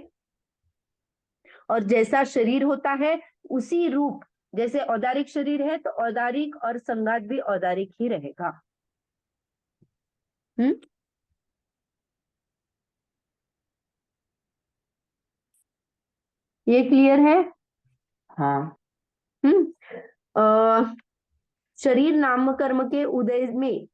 और जैसा शरीर होता है उसी रूप, जैसे औदारिक शरीर है तो औदारिक और संघात भी औदारिक ही रहेगा। हम्म, ये क्लियर है। हाँ। हम्म, शरीर नाम कर्म के उदय में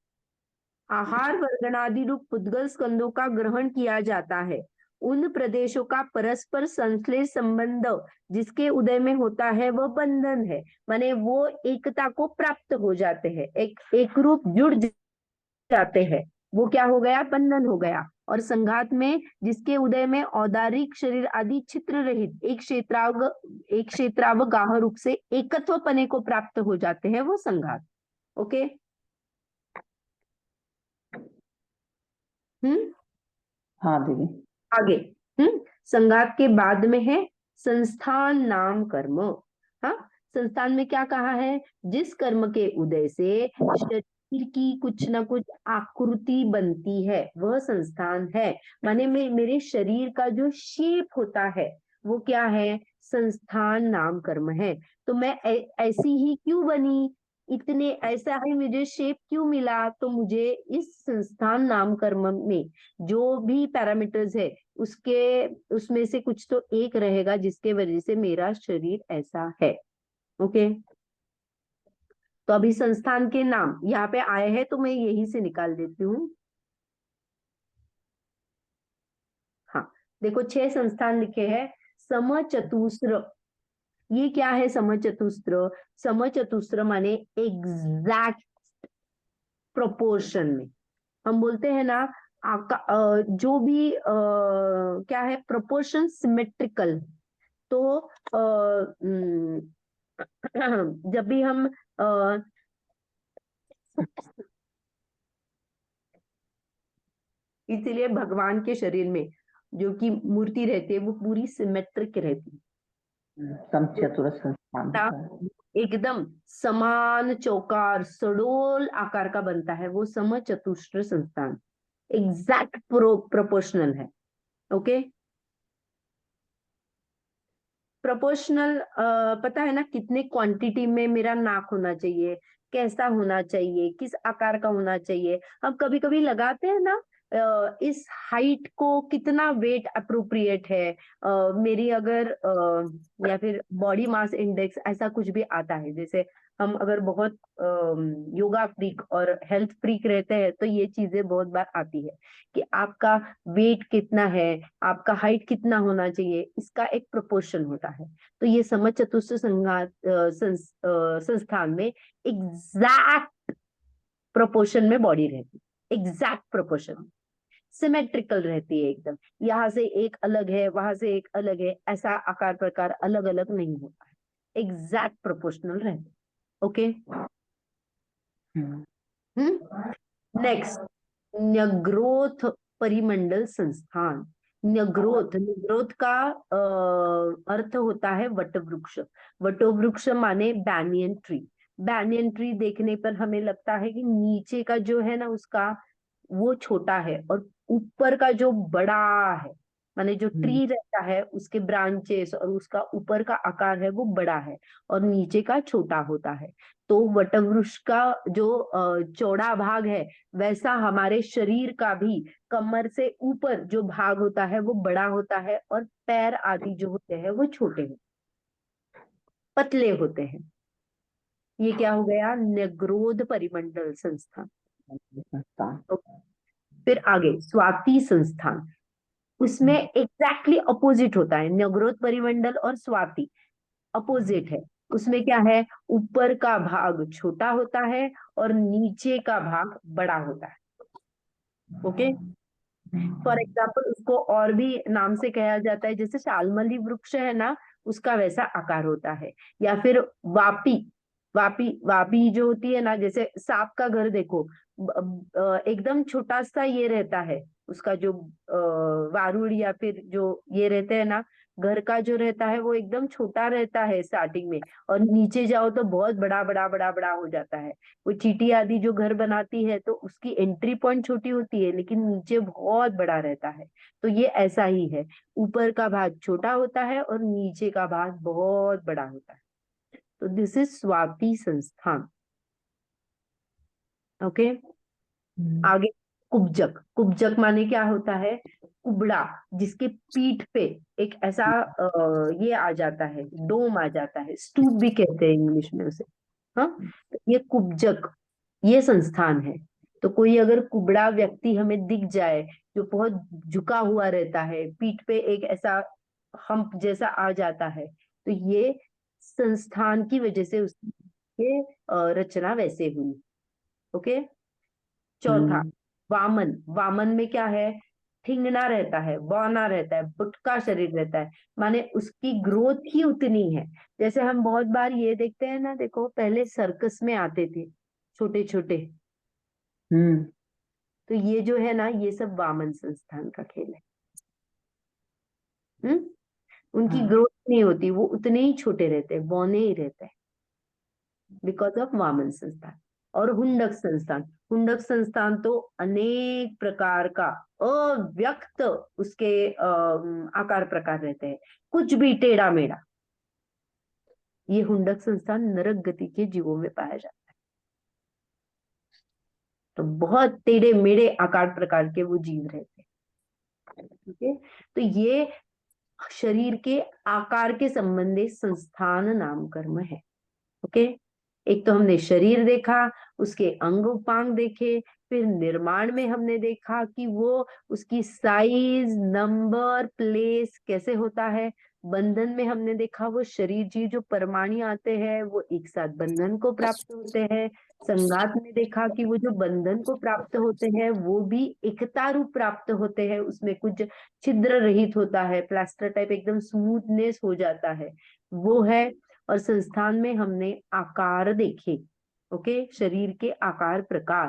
आहार वर्गणादि रूप पुद्गल स्कंदों का ग्रहण किया जाता है। उन प्रदेशों का परस्पर संश्लेष संबंध जिसके उदय में होता है वह बंधन है, माने वो एकता को प्राप्त हो जाते हैं, एक रूप जुड़ जाते हैं, वो क्या हो गया, बंधन हो गया। और संघात में जिसके उदय में औदारिक शरीर आदि छिद्र रहित एक क्षेत्रावगाह रूप से एकत्व पने को प्राप्त हो जाते हैं, वो संघात। ओके, हम्म, हाँ दीदी। आगे। संघात के बाद में है संस्थान नाम कर्म। हाँ, संस्थान में क्या कहा है, जिस कर्म के उदय से शरीर की कुछ ना कुछ आकृति बनती है वह संस्थान है। माने मेरे शरीर का जो शेप होता है वो क्या है, संस्थान नाम कर्म है। तो मैं ऐसी ही क्यों बनी, इतने ऐसा ही मुझे शेप क्यों मिला, तो मुझे इस संस्थान नामकरण में जो भी पैरामीटर्स है उसके उसमें से कुछ तो एक रहेगा जिसके वजह से मेरा शरीर ऐसा है। ओके, तो अभी संस्थान के नाम यहाँ पे आए हैं तो मैं यही से निकाल देती हूँ। हाँ, देखो 6 संस्थान लिखे हैं। समचतुस्र, ये क्या है समचतुस्र? समचतुस्र माने एग्जैक्ट प्रोपोर्शन में। हम बोलते हैं ना जो भी क्या है प्रोपोर्शन सिमेट्रिकल। तो जब भी हम इसीलिए भगवान के शरीर में जो कि मूर्ति रहती है वो पूरी सिमेट्रिक रहती है। समचतुर संस्थान ना, होता है। एकदम समान चौकार सडोल आकार का बनता है वो समचतुष्र संस्थान। एग्जैक्ट प्रोपोर्शनल है। ओके, प्रोपोर्शनल पता है ना कितने क्वांटिटी में मेरा नाक होना चाहिए, कैसा होना चाहिए, किस आकार का होना चाहिए। हम कभी कभी लगाते हैं ना इस हाइट को कितना वेट अप्रोप्रिएट है। मेरी अगर या फिर बॉडी मास इंडेक्स ऐसा कुछ भी आता है, जैसे हम अगर बहुत योगा फ्रीक और हेल्थ फ्रीक रहते हैं तो ये चीजें बहुत बार आती है कि आपका वेट कितना है, आपका हाइट कितना होना चाहिए, इसका एक प्रोपोर्शन होता है। तो ये समचतुस्र संस्थान में एग्जैक्ट प्रोपोर्शन में बॉडी रहती है, एग्जैक्ट प्रोपोर्शन, सिमेट्रिकल रहती है एकदम। यहाँ से एक अलग है, वहां से एक अलग है, ऐसा आकार प्रकार अलग अलग नहीं होता है, एग्जैक्ट प्रोपोर्शनल रहती है। ओके, नेक्स्ट, न्यग्रोथ परिमंडल संस्थान। न्यग्रोथ, न्यग्रोथ का अर्थ होता है वटवृक्ष। वटवृक्ष माने बैनियन ट्री। बैनियन ट्री देखने पर हमें लगता है कि नीचे का जो है ना उसका वो छोटा है और ऊपर का जो बड़ा है, माने जो ट्री रहता है उसके ब्रांचेस और उसका ऊपर का आकार है वो बड़ा है और नीचे का छोटा होता है। तो वटवृक्ष का जो चौड़ा भाग है वैसा हमारे शरीर का भी कमर से ऊपर जो भाग होता है वो बड़ा होता है और पैर आदि जो होते हैं वो छोटे हैं, पतले होते हैं। ये क्या हो गया? न्यग्रोध परिमंडल संस्थान। संस्थान। फिर आगे स्वाति संस्थान, उसमें एग्जैक्टली अपोजिट होता है। न्यग्रोध परिमंडल और स्वाति अपोजिट है। उसमें क्या है, ऊपर का भाग छोटा होता है और नीचे का भाग बड़ा होता है। ओके, फॉर एग्जाम्पल उसको और भी नाम से कहा जाता है, जैसे शालमली वृक्ष है ना उसका वैसा आकार होता है। या फिर वापी, वापी वापी जो होती है ना, जैसे सांप का घर देखो, एकदम छोटा सा ये रहता है उसका जो वारुड़ या फिर जो ये रहते हैं ना, घर का जो रहता है वो एकदम छोटा रहता है स्टार्टिंग में, और नीचे जाओ तो बहुत बड़ा बड़ा बड़ा बड़ा हो जाता है। वो चींटी आदि जो घर बनाती है तो उसकी एंट्री पॉइंट छोटी होती है लेकिन नीचे बहुत बड़ा रहता है। तो ये ऐसा ही है, ऊपर का भाग छोटा होता है और नीचे का भाग बहुत बड़ा होता है। तो दिस इज स्वाति संस्थान। ओके, आगे कुब्जक। कुब्जक माने क्या होता है? कुबड़ा, जिसके पीठ पे एक ऐसा ये आ जाता है, डोम आ जाता है, स्टूप भी कहते हैं इंग्लिश में उसे। हाँ, तो ये कुब्जक ये संस्थान है। तो कोई अगर कुबड़ा व्यक्ति हमें दिख जाए जो बहुत झुका हुआ रहता है, पीठ पे एक ऐसा हम्प जैसा आ जाता है, तो ये संस्थान की वजह से उसकी रचना वैसे हुई। ओके, चौथा वामन। वामन में क्या है? ठिंगना रहता है, बौना रहता है, बुटका शरीर रहता है, माने उसकी ग्रोथ ही उतनी है। जैसे हम बहुत बार ये देखते हैं ना, देखो पहले सर्कस में आते थे छोटे छोटे, हम्म तो ये जो है ना ये सब वामन संस्थान का खेल है। उनकी हाँ। ग्रोथ नहीं होती, वो उतने ही छोटे रहते हैं, बौने ही रहते हैं, बिकॉज ऑफ वामन संस्थान। और हुंडक संस्थान, हुंडक संस्थान तो अनेक प्रकार का अव्यक्त उसके आकार प्रकार रहते हैं, कुछ भी टेढ़ा मेढ़ा। ये हुंडक संस्थान नरक गति के जीवों में पाया जाता है। तो बहुत टेढ़े मेढ़े आकार प्रकार के वो जीव रहते हैं। ठीक है, तो ये शरीर के आकार के संबंधी संस्थान नाम कर्म है। ओके, एक तो हमने शरीर देखा, उसके अंग उपांग देखे, फिर निर्माण में हमने देखा कि वो उसकी साइज, नंबर, प्लेस कैसे होता है। बंधन में हमने देखा वो शरीर जीव जो परमाणु आते हैं वो एक साथ बंधन को प्राप्त होते हैं। संगात में देखा कि वो जो बंधन को प्राप्त होते हैं वो भी एकता रूप प्राप्त होते हैं, उसमें कुछ छिद्र रहित होता है, प्लास्टर टाइप एकदम स्मूथनेस हो जाता है, वो है। और संस्थान में हमने आकार देखे। ओके, शरीर के आकार प्रकार।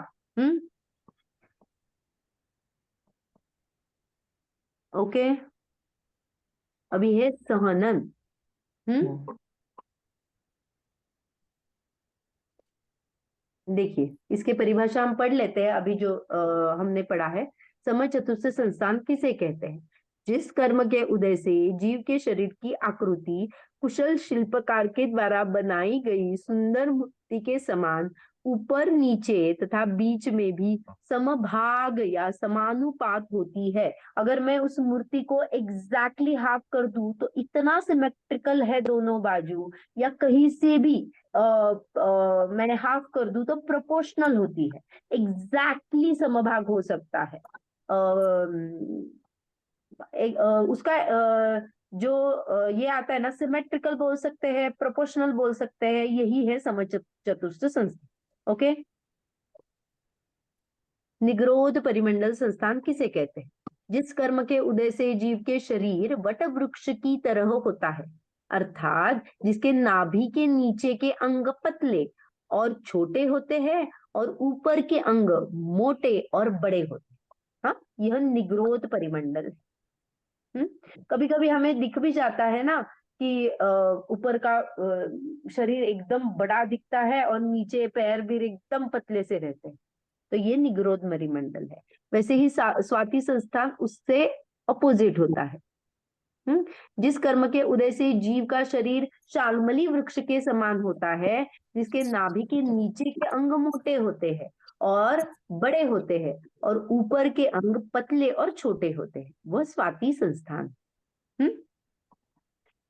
ओके, अभी है सहनन। देखिए, इसके परिभाषा हम पढ़ लेते हैं अभी जो हमने पढ़ा है। समय चतुर्थ संस्थान किसे कहते हैं? जिस कर्म के उदय से जीव के शरीर की आकृति कुशल शिल्पकार के द्वारा बनाई गई सुंदर मूर्ति के समान ऊपर नीचे तथा बीच में भी समभाग या समानुपात होती है। अगर मैं उस मूर्ति को एग्जैक्टली हाफ कर दूं तो इतना सिमेट्रिकल है दोनों बाजू, या कहीं से भी मैंने हाफ कर दूं तो प्रोपोर्शनल होती है, एग्जैक्टली समभाग हो सकता है। उसका जो ये आता है ना, सिमेट्रिकल बोल सकते हैं, प्रोपोर्शनल बोल सकते हैं, यही है समचतुष्ट संस्थान। ओके, निग्रोध परिमंडल संस्थान किसे कहते हैं? जिस कर्म के उदय से जीव के शरीर वट वृक्ष की तरह होता है, अर्थात जिसके नाभि के नीचे के अंग पतले और छोटे होते हैं और ऊपर के अंग मोटे और बड़े होते हैं। हाँ, यह निग्रोध परिमंडल है। कभी कभी हमें दिख भी जाता है ना कि ऊपर का शरीर एकदम बड़ा दिखता है और नीचे पैर भी एकदम पतले से रहते हैं, तो ये निग्रोध मरिमंडल है। वैसे ही स्वाति संस्थान उससे अपोजिट होता है। जिस कर्म के उदय से जीव का शरीर शाल्मली वृक्ष के समान होता है, जिसके नाभि के नीचे के अंग मोटे होते हैं और बड़े होते हैं और ऊपर के अंग पतले और छोटे होते हैं, वह स्वाति संस्थान।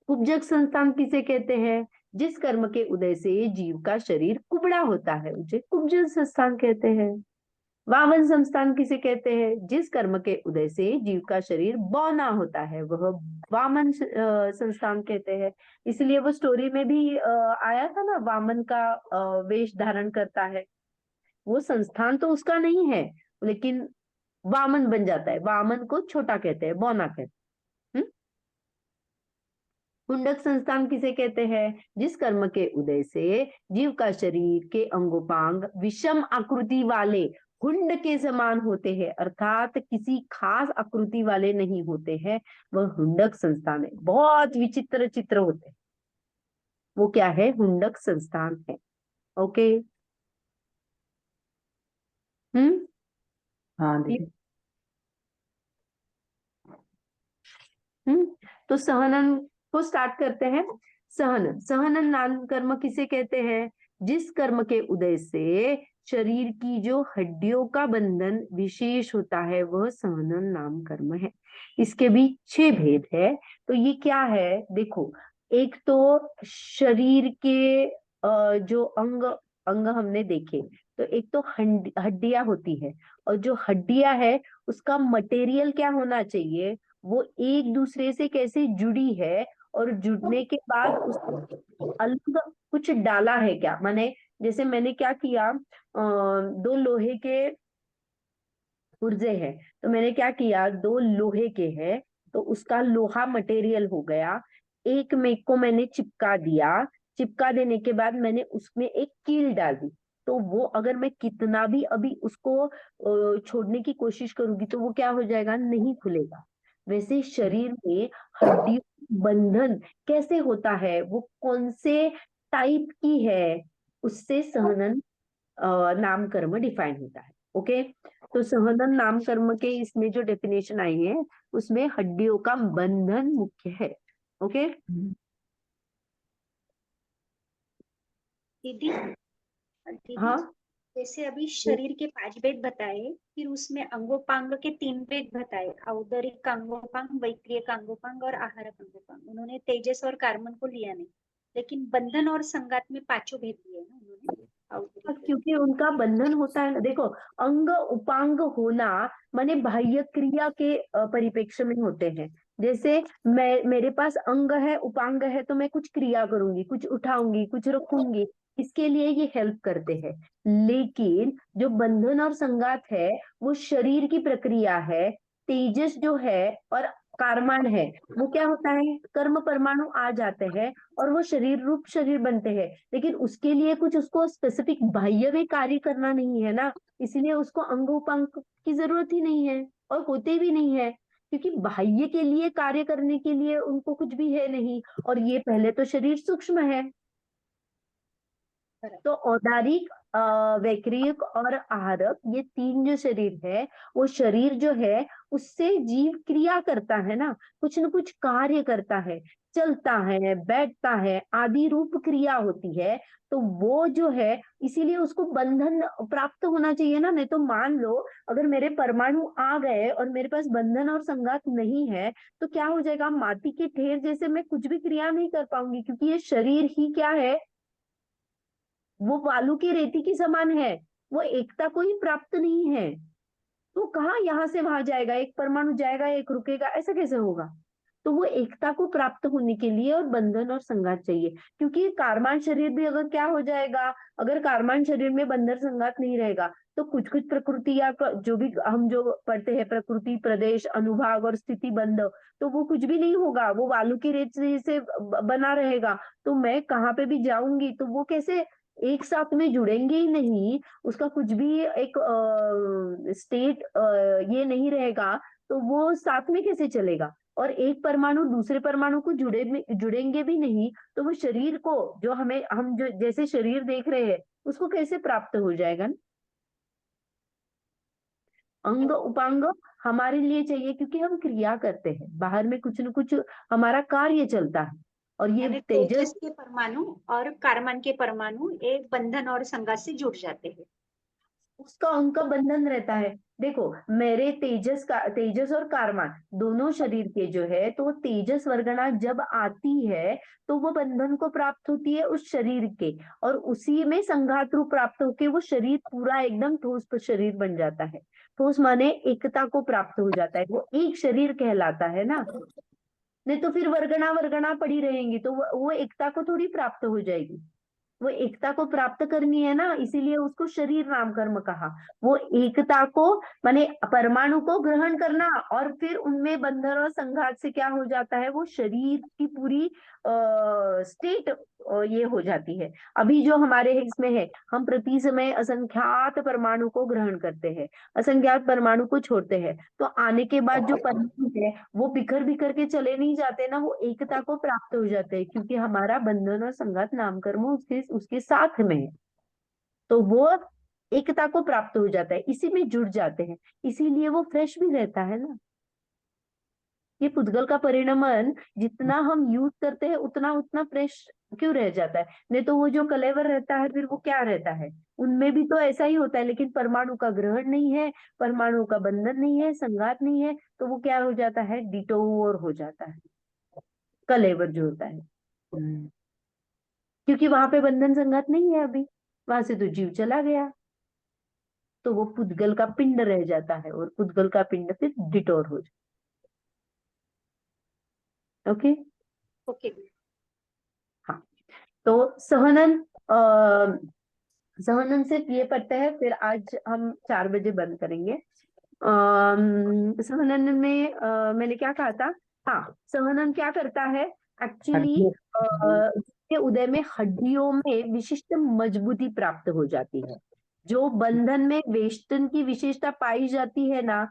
कुब्जक संस्थान किसे कहते हैं? जिस कर्म के उदय से जीव का शरीर कुबड़ा होता है उसे कुब्जक संस्थान कहते हैं। वामन संस्थान किसे कहते हैं? जिस कर्म के उदय से जीव का शरीर बौना होता है वह वामन संस्थान कहते हैं। इसलिए वो स्टोरी में भी आया था ना, वामन का वेश धारण करता है, वो संस्थान तो उसका नहीं है, लेकिन वामन बन जाता है। वामन को छोटा कहते हैं, बौना कहते हैं। हुंडक संस्थान किसे कहते हैं? जिस कर्म के उदय से जीव का शरीर के अंगोपांग विषम आकृति वाले हुंड के समान होते हैं, अर्थात किसी खास आकृति वाले नहीं होते हैं, वह हुंडक संस्थान है। बहुत विचित्र चित्र होते हैं, वो क्या है? हुंडक संस्थान है। ओके। हाँ दीदी। तो सहनन को स्टार्ट करते हैं। सहनन, सहनन नाम कर्म किसे कहते हैं? जिस कर्म के उदय से शरीर की जो हड्डियों का बंधन विशेष होता है वह सहनन नाम कर्म है। इसके भी 6 भेद है। तो ये क्या है देखो, एक तो शरीर के जो अंग अंग हमने देखे, तो एक तो हड्डियां होती है, और जो हड्डियां है उसका मटेरियल क्या होना चाहिए, वो एक दूसरे से कैसे जुड़ी है, और जुड़ने के बाद उसको अलग कुछ डाला है क्या, माने जैसे मैंने क्या किया, 2 लोहे के पुर्जे हैं, तो मैंने क्या किया, 2 लोहे के हैं तो उसका लोहा मटेरियल हो गया, एक में को मैंने चिपका दिया, चिपका देने के बाद मैंने उसमें एक कील डाल दी, तो वो अगर मैं कितना भी अभी उसको छोड़ने की कोशिश करूंगी तो वो क्या हो जाएगा, नहीं खुलेगा। वैसे शरीर में हड्डी बंधन कैसे होता है, वो कौन से टाइप की है, उससे सहनन नाम कर्म डिफाइन होता है। ओके, तो सहनन नाम कर्म के इसमें जो डेफिनेशन आई है उसमें हड्डियों का बंधन मुख्य है। ओके, दीदी दीदी हाँ जैसे अभी शरीर के 5 भेद बताए, फिर उसमें अंगोपांग के 3 भेद बताए, औदरिक अंगोपांग, वैक्रियक अंगोपांग और आहारक अंगोपांग। उन्होंने तेजस और कार्बन को लिया नहीं, लेकिन बंधन और संगात में 5 भेद लिए ना उन्होंने। औदरिक, क्योंकि उनका बंधन होता है ना, देखो, अंग उपांग होना माने बाह्य क्रिया के परिप्रेक्ष्य में होते हैं। जैसे मेरे पास अंग है, उपांग है, तो मैं कुछ क्रिया करूंगी, कुछ उठाऊंगी, कुछ रखूंगी, इसके लिए ये हेल्प करते हैं। लेकिन जो बंधन और संगात है वो शरीर की प्रक्रिया है। तेजस जो है और कारमान है, वो क्या होता है, कर्म परमाणु आ जाते हैं और वो शरीर रूप शरीर बनते हैं। लेकिन उसके लिए कुछ उसको स्पेसिफिक बाह्य में कार्य करना नहीं है ना, इसलिए उसको अंग उपांग की जरूरत ही नहीं है और होते भी नहीं है, क्योंकि बाह्य के लिए कार्य करने के लिए उनको कुछ भी है नहीं। और ये पहले तो शरीर सूक्ष्म है, तो औदारिक, वैक्रियक और आहारक, ये 3 जो शरीर है, वो शरीर जो है उससे जीव क्रिया करता है ना, कुछ न कुछ कार्य करता है, चलता है, बैठता है, आदि रूप क्रिया होती है। तो वो जो है, इसीलिए उसको बंधन प्राप्त होना चाहिए ना। नहीं तो मान लो अगर मेरे परमाणु आ गए और मेरे पास बंधन और संगात नहीं है, तो क्या हो जाएगा, माटी के ढेर जैसे मैं कुछ भी क्रिया नहीं कर पाऊंगी, क्योंकि ये शरीर ही क्या है, वो बालू की रेती की समान है, वो एकता को ही प्राप्त नहीं है। तो कहाँ यहाँ से वहां जाएगा, एक परमाणु जाएगा एक रुकेगा, ऐसा कैसे होगा। तो वो एकता को प्राप्त होने के लिए और बंधन और संघात चाहिए। क्योंकि कारमान शरीर भी अगर क्या हो जाएगा, अगर कारमान शरीर में बंधन संघात नहीं रहेगा, तो कुछ कुछ प्रकृति या जो भी हम जो पढ़ते हैं, प्रकृति, प्रदेश, अनुभाग और स्थिति बंध, तो वो कुछ भी नहीं होगा, वो बालू की रेत से बना रहेगा। तो मैं कहाँ पे भी जाऊंगी तो वो कैसे एक साथ में जुड़ेंगे ही नहीं, उसका कुछ भी एक स्टेट ये नहीं रहेगा, तो वो साथ में कैसे चलेगा। और एक परमाणु दूसरे परमाणु को जुड़ेंगे भी नहीं, तो वो शरीर को, जो हम जो जैसे शरीर देख रहे हैं, उसको कैसे प्राप्त हो जाएगा ना। अंग उपांग हमारे लिए चाहिए, क्योंकि हम क्रिया करते हैं, बाहर में कुछ न कुछ हमारा कार्य चलता है। और ये यानी तेजस, तेजस के परमाणु और कार्बन के परमाणु एक बंधन और संगात से जुड़ जाते हैं। उसका उनका बंधन रहता है। देखो, मेरे तेजस और कारमान दोनों शरीर के जो है, तो तेजस वर्गणा जब आती है तो वो बंधन को प्राप्त होती है उस शरीर के, और उसी में संघात रूप प्राप्त होके वो शरीर पूरा एकदम ठोस शरीर बन जाता है। ठोस माने एकता को प्राप्त हो जाता है, वो एक शरीर कहलाता है ना। नहीं तो फिर वर्गणा वर्गणा पड़ी रहेंगी तो वो एकता को थोड़ी प्राप्त हो जाएगी। वो एकता को प्राप्त करनी है ना, इसीलिए उसको शरीर नाम कर्म कहा। वो एकता को माने परमाणु को ग्रहण करना, और फिर उनमें बंधन और संघात से क्या हो जाता है, वो शरीर की पूरी स्टेट ये हो जाती है। अभी जो हमारे इसमें है, हम प्रति समय असंख्यात परमाणु को ग्रहण करते हैं, असंख्यात परमाणु को छोड़ते हैं, तो आने के बाद जो परमाणु है वो बिखर बिखर के चले नहीं जाते ना, वो एकता को प्राप्त हो जाते हैं, क्योंकि हमारा बंधन और संगत नाम कर्म उसके उसके साथ में है। तो वो एकता को प्राप्त हो जाता है, इसी में जुड़ जाते हैं, इसीलिए वो फ्रेश भी रहता है ना। ये पुद्गल का परिणमन जितना हम यूज करते हैं उतना उतना फ्रेश क्यों रह जाता है। नहीं तो वो जो कलेवर रहता है फिर वो क्या रहता है, उनमें भी तो ऐसा ही होता है, लेकिन परमाणु का ग्रहण नहीं है, परमाणु का बंधन नहीं है, संगात नहीं है, तो वो क्या हो जाता है, डिटोर हो जाता है, कलेवर जो होता है। हम्म, क्योंकि वहां पे बंधन संगात नहीं है अभी, वहां से तो जीव चला गया, तो वो पुद्गल का पिंड रह जाता है, और पुद्गल का पिंड फिर डिटोर हो जाता है। ओके। ओके। हाँ, तो सहनन सहनन सिर्फ ये पढ़ते हैं, फिर आज हम 4 बजे बंद करेंगे। सहनन में मैंने क्या कहा था, हाँ, सहनन क्या करता है एक्चुअली, हड्डियों के उदय में हड्डियों में विशिष्ट मजबूती प्राप्त हो जाती है। जो बंधन में वेष्टन की विशेषता पाई जाती है ना,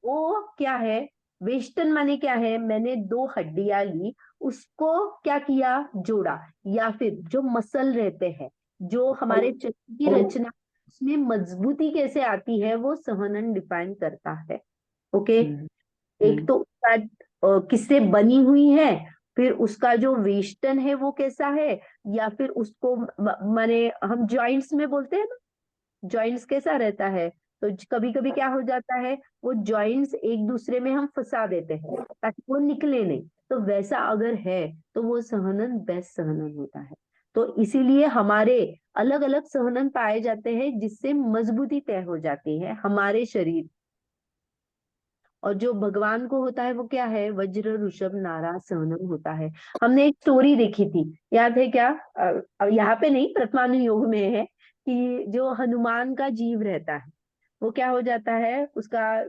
वो क्या है, वेष्टन माने क्या है, मैंने 2 हड्डियां ली, उसको क्या किया, जोड़ा, या फिर जो मसल रहते हैं, जो हमारे चक्र की रचना, उसमें मजबूती कैसे आती है, वो सहनन डिफाइन करता है। ओके। हम्म, एक तो उसका किससे बनी हुई है, फिर उसका जो वेष्टन है वो कैसा है, या फिर उसको माने हम जॉइंट्स में बोलते हैं ना, जॉइंट्स कैसा रहता है, तो कभी कभी क्या हो जाता है, वो जॉइंट्स एक दूसरे में हम फंसा देते हैं ताकि वो निकले नहीं। तो वैसा अगर है तो वो सहनन बेस्ट सहनन होता है। तो इसीलिए हमारे अलग अलग सहनन पाए जाते हैं जिससे मजबूती तय हो जाती है हमारे शरीर। और जो भगवान को होता है वो क्या है, वज्र ऋषभ नाराज सहनम होता है। हमने एक स्टोरी देखी थी, याद है क्या? यहाँ पे नहीं, प्रथमानु योग में है कि जो हनुमान का जीव रहता है वो क्या हो जाता है, उसका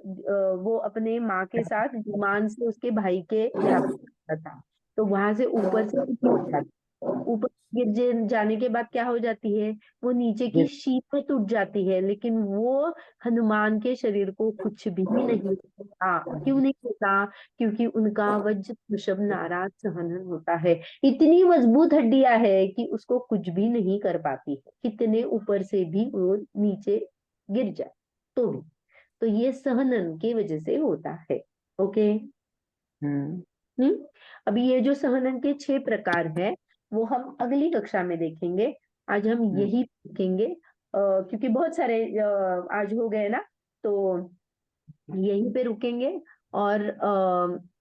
वो अपने माँ के साथ विमान से उसके भाई के यहाँ पे जाता था। तो वहां से ऊपर से गिर जाता है। ऊपर जाने के बाद क्या हो जाती है, वो नीचे की गिर शीपें टूट जाती है, लेकिन वो हनुमान के शरीर को कुछ भी नहीं होता। क्यों नहीं होता? क्योंकि उनका वज्र वृषभ नाराज सहनन होता है। इतनी मजबूत हड्डियां है कि उसको कुछ भी नहीं कर पाती है, कितने ऊपर से भी वो नीचे गिर जाए तो भी। तो ये सहनन की वजह से होता है। ओके। हम्म अभी ये जो सहनन के 6 प्रकार है वो हम अगली कक्षा में देखेंगे। आज हम हम्म यही देखेंगे, क्योंकि बहुत सारे आज हो गए ना, तो यहीं पे रुकेंगे। और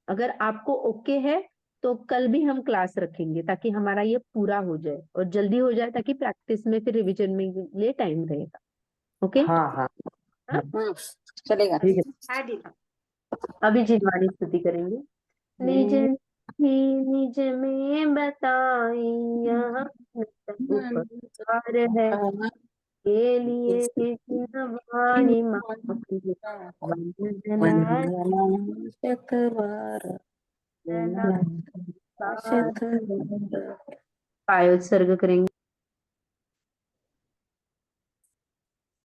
अगर आपको ओके है तो कल भी हम क्लास रखेंगे ताकि हमारा ये पूरा हो जाए और जल्दी हो जाए, ताकि प्रैक्टिस में फिर रिवीजन में लिए टाइम रहेगा। ओके। हाँ हाँ हाँ? चलेगा। ठीक है। हाँ दीदी। अभी जिनवाणी स्तुति करेंगे। निज ही निज में बताई यह उपकार है, के लिए जिनवाणी माही वंदना पाय उत्सर्ग करेंगे।